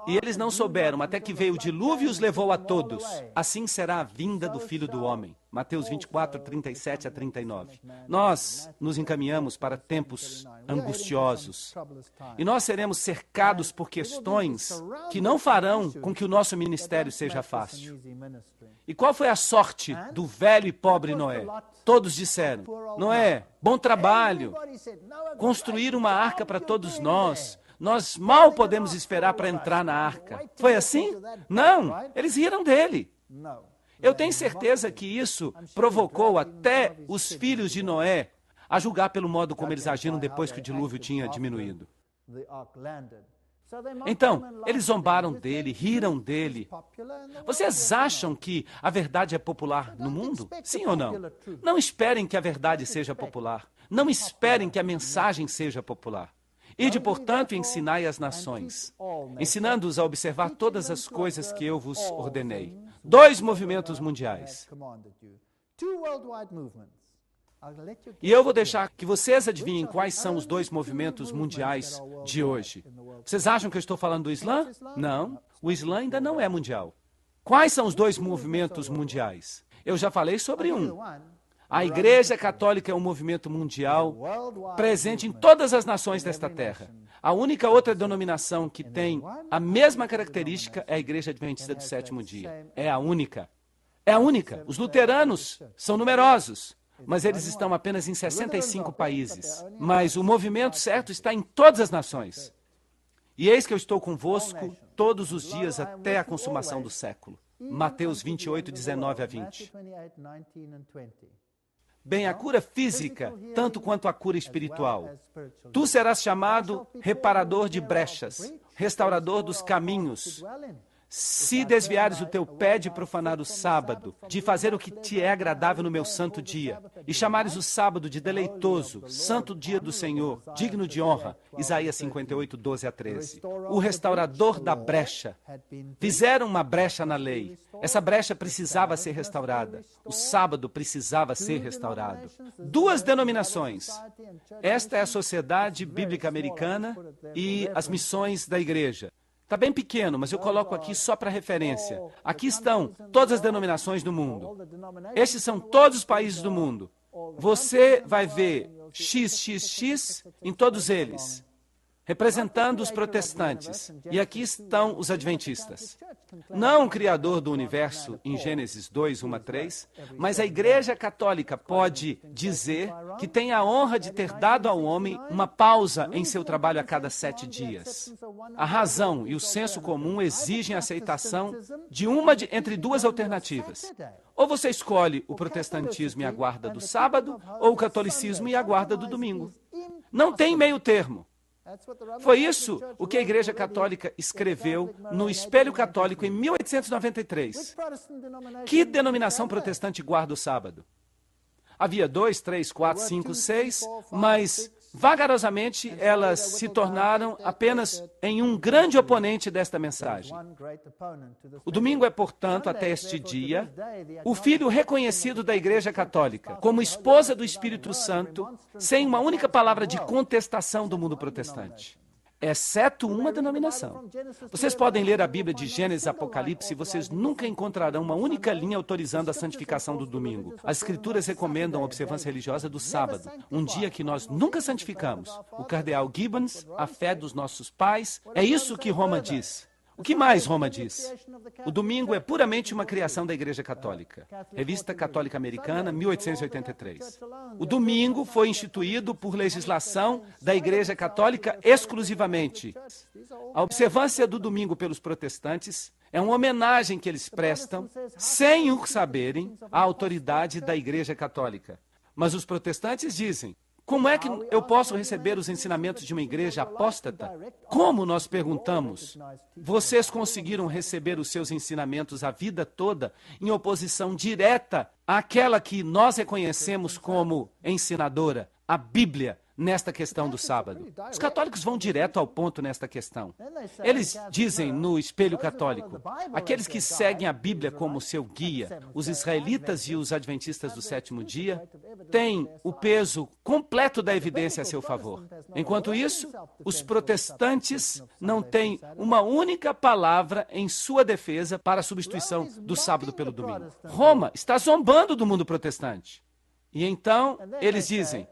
e eles não souberam, até que veio o dilúvio e os levou a todos. Assim será a vinda do Filho do Homem. Mateus 24, 37 a 39. Nós nos encaminhamos para tempos angustiosos. E nós seremos cercados por questões que não farão com que o nosso ministério seja fácil. E qual foi a sorte do velho e pobre Noé? Todos disseram: Noé, bom trabalho, construir uma arca para todos nós. Nós mal podemos esperar para entrar na arca. Foi assim? Não, eles riram dele. Eu tenho certeza que isso provocou até os filhos de Noé a julgar pelo modo como eles agiram depois que o dilúvio tinha diminuído. Então, eles zombaram dele, riram dele. Vocês acham que a verdade é popular no mundo? Sim ou não? Não esperem que a verdade seja popular. Não esperem que a mensagem seja popular. Ide, portanto, e ensinai as nações, ensinando-os a observar todas as coisas que eu vos ordenei. 2 movimentos mundiais. E eu vou deixar que vocês adivinhem quais são os 2 movimentos mundiais de hoje. Vocês acham que eu estou falando do Islã? Não, o Islã ainda não é mundial. Quais são os 2 movimentos mundiais? Eu já falei sobre um. A Igreja Católica é um movimento mundial presente em todas as nações desta terra. A única outra denominação que tem a mesma característica é a Igreja Adventista do Sétimo Dia. É a única. É a única. Os luteranos são numerosos, mas eles estão apenas em 65 países. Mas o movimento certo está em todas as nações. E eis que eu estou convosco todos os dias até a consumação do século. Mateus 28, 19 a 20. Bem, a cura física, tanto quanto a cura espiritual. Tu serás chamado reparador de brechas, restaurador dos caminhos. Se desviares o teu pé de profanar o sábado, de fazer o que te é agradável no meu santo dia, e chamares o sábado de deleitoso, santo dia do Senhor, digno de honra, Isaías 58, 12 a 13. O restaurador da brecha. Fizeram uma brecha na lei. Essa brecha precisava ser restaurada. O sábado precisava ser restaurado. 2 denominações. Esta é a Sociedade Bíblica Americana e as missões da igreja. Está bem pequeno, mas eu coloco aqui só para referência. Aqui estão todas as denominações do mundo. Estes são todos os países do mundo. Você vai ver XXX em todos eles, representando os protestantes. E aqui estão os adventistas. Não o Criador do universo, em Gênesis 2, 1 a 3, mas a Igreja Católica pode dizer que tem a honra de ter dado ao homem uma pausa em seu trabalho a cada 7 dias. A razão e o senso comum exigem a aceitação de entre 2 alternativas. Ou você escolhe o protestantismo e a guarda do sábado, ou o catolicismo e a guarda do domingo. Não tem meio termo. Foi isso o que a Igreja Católica escreveu no Espelho Católico em 1893. Que denominação protestante guarda o sábado? Havia 2, 3, 4, 5, 6, mas vagarosamente elas se tornaram apenas em um grande oponente desta mensagem. O domingo é, portanto, até este dia, o filho reconhecido da Igreja Católica como esposa do Espírito Santo, sem uma única palavra de contestação do mundo protestante. Exceto uma denominação. Vocês podem ler a Bíblia de Gênesis e Apocalipse e vocês nunca encontrarão uma única linha autorizando a santificação do domingo. As Escrituras recomendam a observância religiosa do sábado, um dia que nós nunca santificamos. O cardeal Gibbons, a fé dos nossos pais, é isso que Roma diz. O que mais Roma diz? O domingo é puramente uma criação da Igreja Católica. Revista Católica Americana, 1883. O domingo foi instituído por legislação da Igreja Católica exclusivamente. A observância do domingo pelos protestantes é uma homenagem que eles prestam, sem o saberem, à autoridade da Igreja Católica. Mas os protestantes dizem: como é que eu posso receber os ensinamentos de uma igreja apóstata? Como, nós perguntamos, vocês conseguiram receber os seus ensinamentos a vida toda em oposição direta àquela que nós reconhecemos como ensinadora, a Bíblia, nesta questão do sábado? Os católicos vão direto ao ponto nesta questão. Eles dizem no Espelho Católico: aqueles que seguem a Bíblia como seu guia, os israelitas e os adventistas do sétimo dia, têm o peso completo da evidência a seu favor. Enquanto isso, os protestantes não têm uma única palavra em sua defesa para a substituição do sábado pelo domingo. Roma está zombando do mundo protestante. E então, eles dizem: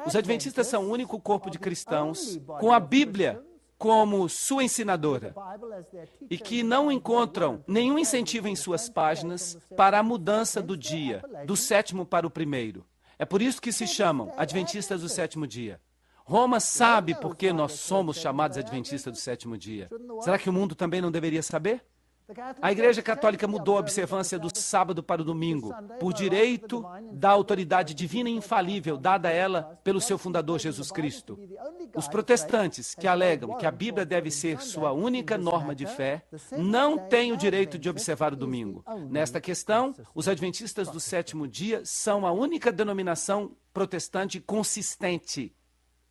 os adventistas são o único corpo de cristãos com a Bíblia como sua ensinadora e que não encontram nenhum incentivo em suas páginas para a mudança do dia, do sétimo para o primeiro. É por isso que se chamam adventistas do sétimo dia. Roma sabe por que nós somos chamados adventistas do sétimo dia. Será que o mundo também não deveria saber? A Igreja Católica mudou a observância do sábado para o domingo, por direito da autoridade divina e infalível dada a ela pelo seu fundador Jesus Cristo. Os protestantes, que alegam que a Bíblia deve ser sua única norma de fé, não têm o direito de observar o domingo. Nesta questão, os adventistas do sétimo dia são a única denominação protestante consistente.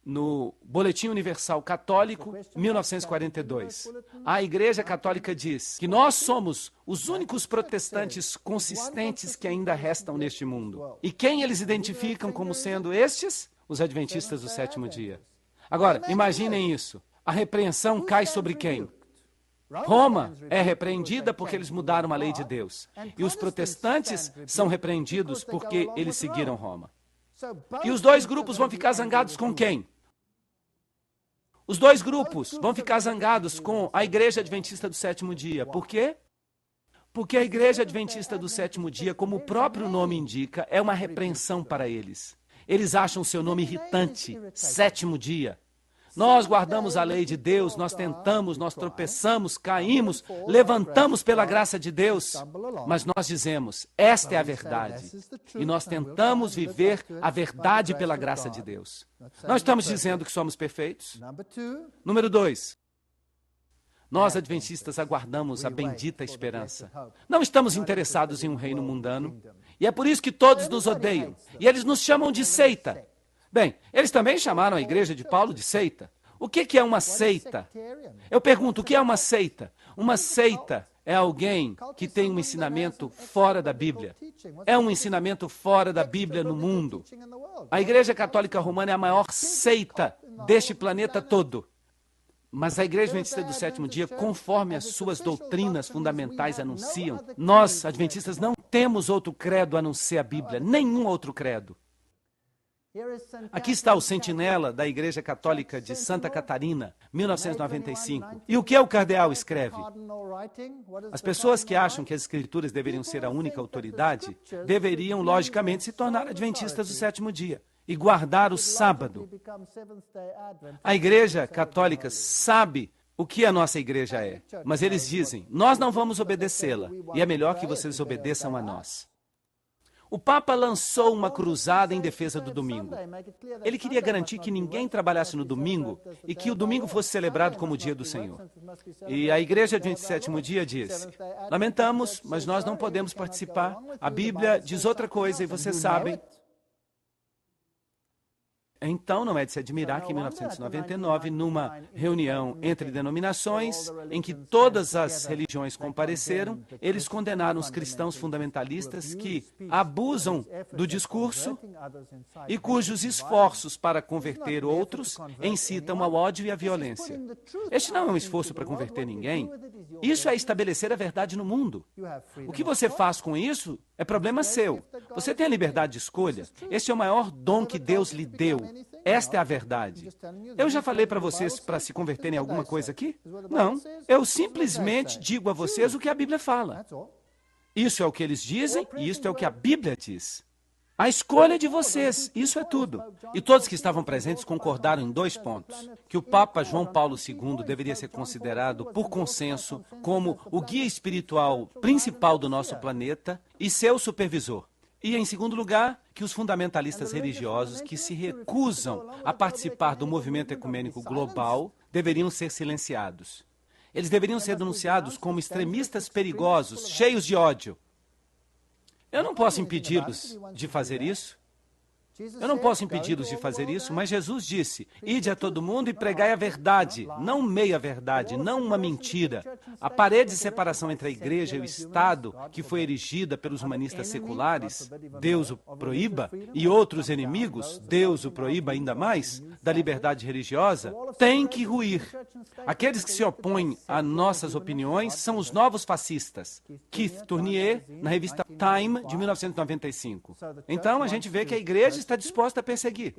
No Boletim Universal Católico, 1942, a Igreja Católica diz que nós somos os únicos protestantes consistentes que ainda restam neste mundo. E quem eles identificam como sendo estes? Os adventistas do sétimo dia. Agora, imaginem isso. A repreensão cai sobre quem? Roma é repreendida porque eles mudaram a lei de Deus. E os protestantes são repreendidos porque eles seguiram Roma. E os dois grupos vão ficar zangados com quem? Os dois grupos vão ficar zangados com a Igreja Adventista do sétimo dia. Por quê? Porque a Igreja Adventista do sétimo dia, como o próprio nome indica, é uma repreensão para eles. Eles acham o seu nome irritante, sétimo dia. Nós guardamos a lei de Deus, nós tentamos, nós tropeçamos, caímos, levantamos pela graça de Deus, mas nós dizemos: esta é a verdade. E nós tentamos viver a verdade pela graça de Deus. Nós estamos dizendo que somos perfeitos? Número 2. Nós, adventistas, aguardamos a bendita esperança. Não estamos interessados em um reino mundano. E é por isso que todos nos odeiam. E eles nos chamam de seita. Bem, eles também chamaram a igreja de Paulo de seita. O que é uma seita? Eu pergunto, o que é uma seita? Uma seita é alguém que tem um ensinamento fora da Bíblia. É um ensinamento fora da Bíblia no mundo. A Igreja Católica Romana é a maior seita deste planeta todo. Mas a Igreja Adventista do sétimo dia, conforme as suas doutrinas fundamentais anunciam, nós, adventistas, não temos outro credo a não ser a Bíblia, nenhum outro credo. Aqui está o sentinela da Igreja Católica de Santa Catarina, 1995. E o que o cardeal escreve? As pessoas que acham que as Escrituras deveriam ser a única autoridade, deveriam, logicamente, se tornar adventistas do sétimo dia e guardar o sábado. A Igreja Católica sabe o que a nossa igreja é, mas eles dizem: nós não vamos obedecê-la, e é melhor que vocês obedeçam a nós. O Papa lançou uma cruzada em defesa do domingo. Ele queria garantir que ninguém trabalhasse no domingo e que o domingo fosse celebrado como o dia do Senhor. E a Igreja Adventista do Sétimo Dia disse: lamentamos, mas nós não podemos participar. A Bíblia diz outra coisa e vocês sabem. Então, não é de se admirar que em 1999, numa reunião entre denominações, em que todas as religiões compareceram, eles condenaram os cristãos fundamentalistas que abusam do discurso e cujos esforços para converter outros incitam ao ódio e à violência. Este não é um esforço para converter ninguém. Isso é estabelecer a verdade no mundo. O que você faz com isso é problema seu. Você tem a liberdade de escolha. Este é o maior dom que Deus lhe deu. Esta é a verdade. Eu já falei para vocês para se converterem em alguma coisa aqui? Não. Eu simplesmente digo a vocês o que a Bíblia fala. Isso é o que eles dizem e isso é o que a Bíblia diz. A escolha é de vocês, isso é tudo. E todos que estavam presentes concordaram em 2 pontos. Que o Papa João Paulo II deveria ser considerado, por consenso, como o guia espiritual principal do nosso planeta e seu supervisor. E, em segundo lugar, que os fundamentalistas religiosos que se recusam a participar do movimento ecumênico global deveriam ser silenciados. Eles deveriam ser denunciados como extremistas perigosos, cheios de ódio. Eu não posso impedi-los de fazer isso. Eu não posso impedi-los de fazer isso, mas Jesus disse: ide a todo mundo e pregai a verdade, não meia verdade, não uma mentira. A parede de separação entre a igreja e o Estado, que foi erigida pelos humanistas seculares, Deus o proíba, e outros inimigos, Deus o proíba ainda mais, da liberdade religiosa, tem que ruir. Aqueles que se opõem a nossas opiniões são os novos fascistas. Keith Tournier, na revista Time, de 1995. Então, a gente vê que a igreja está disposta a perseguir.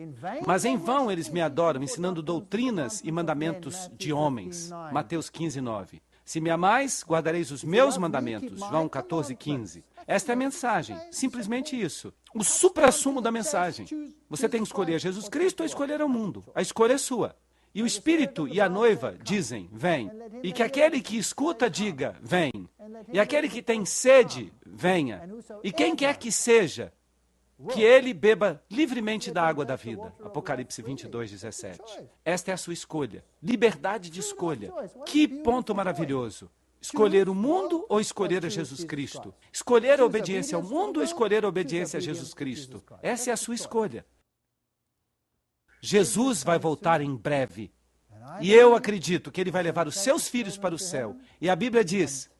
Mas em vão eles me adoram, ensinando doutrinas e mandamentos de homens. Mateus 15, 9. Se me amais, guardareis os meus mandamentos. João 14, 15. Esta é a mensagem, simplesmente isso. O suprassumo da mensagem. Você tem que escolher Jesus Cristo ou escolher o mundo. A escolha é sua. E o Espírito e a noiva dizem, vem. E que aquele que escuta diga, vem. E aquele que tem sede, venha. E quem quer que seja, que ele beba livremente da água da vida. Apocalipse 22, 17. Esta é a sua escolha. Liberdade de escolha. Que ponto maravilhoso. Escolher o mundo ou escolher a Jesus Cristo? Escolher a obediência ao mundo ou escolher a obediência a Jesus Cristo? Essa é a sua escolha. Jesus vai voltar em breve. E eu acredito que ele vai levar os seus filhos para o céu. E a Bíblia diz: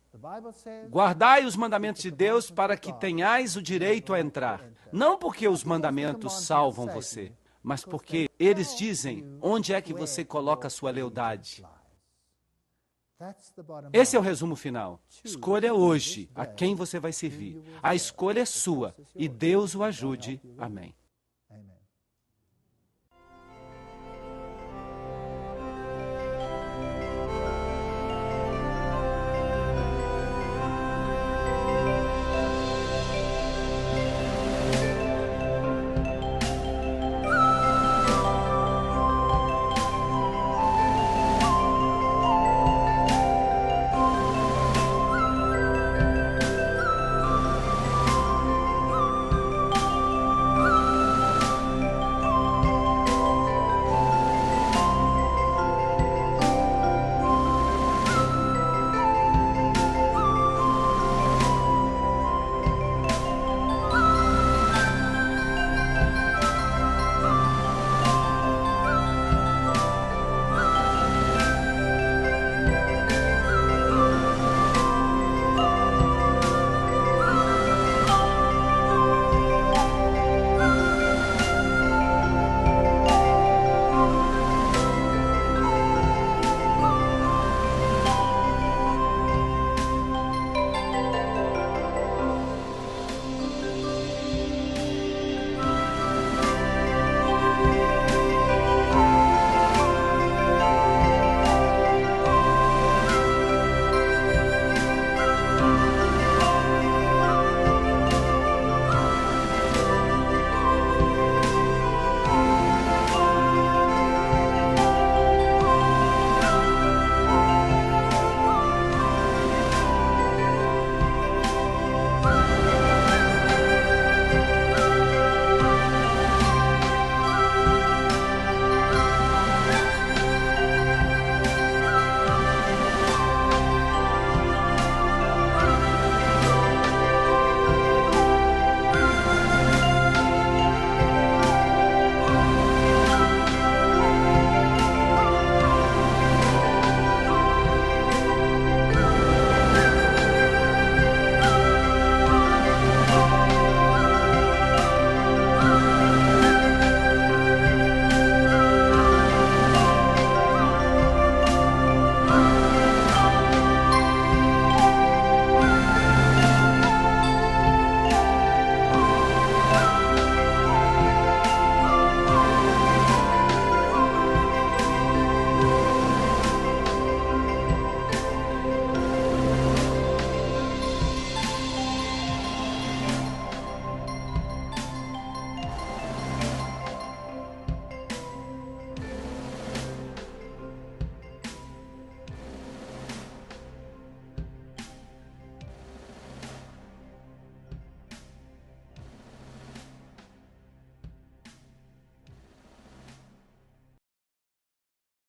guardai os mandamentos de Deus para que tenhais o direito a entrar. Não porque os mandamentos salvam você, mas porque eles dizem onde é que você coloca a sua lealdade. Esse é o resumo final. Escolha hoje a quem você vai servir. A escolha é sua e Deus o ajude. Amém.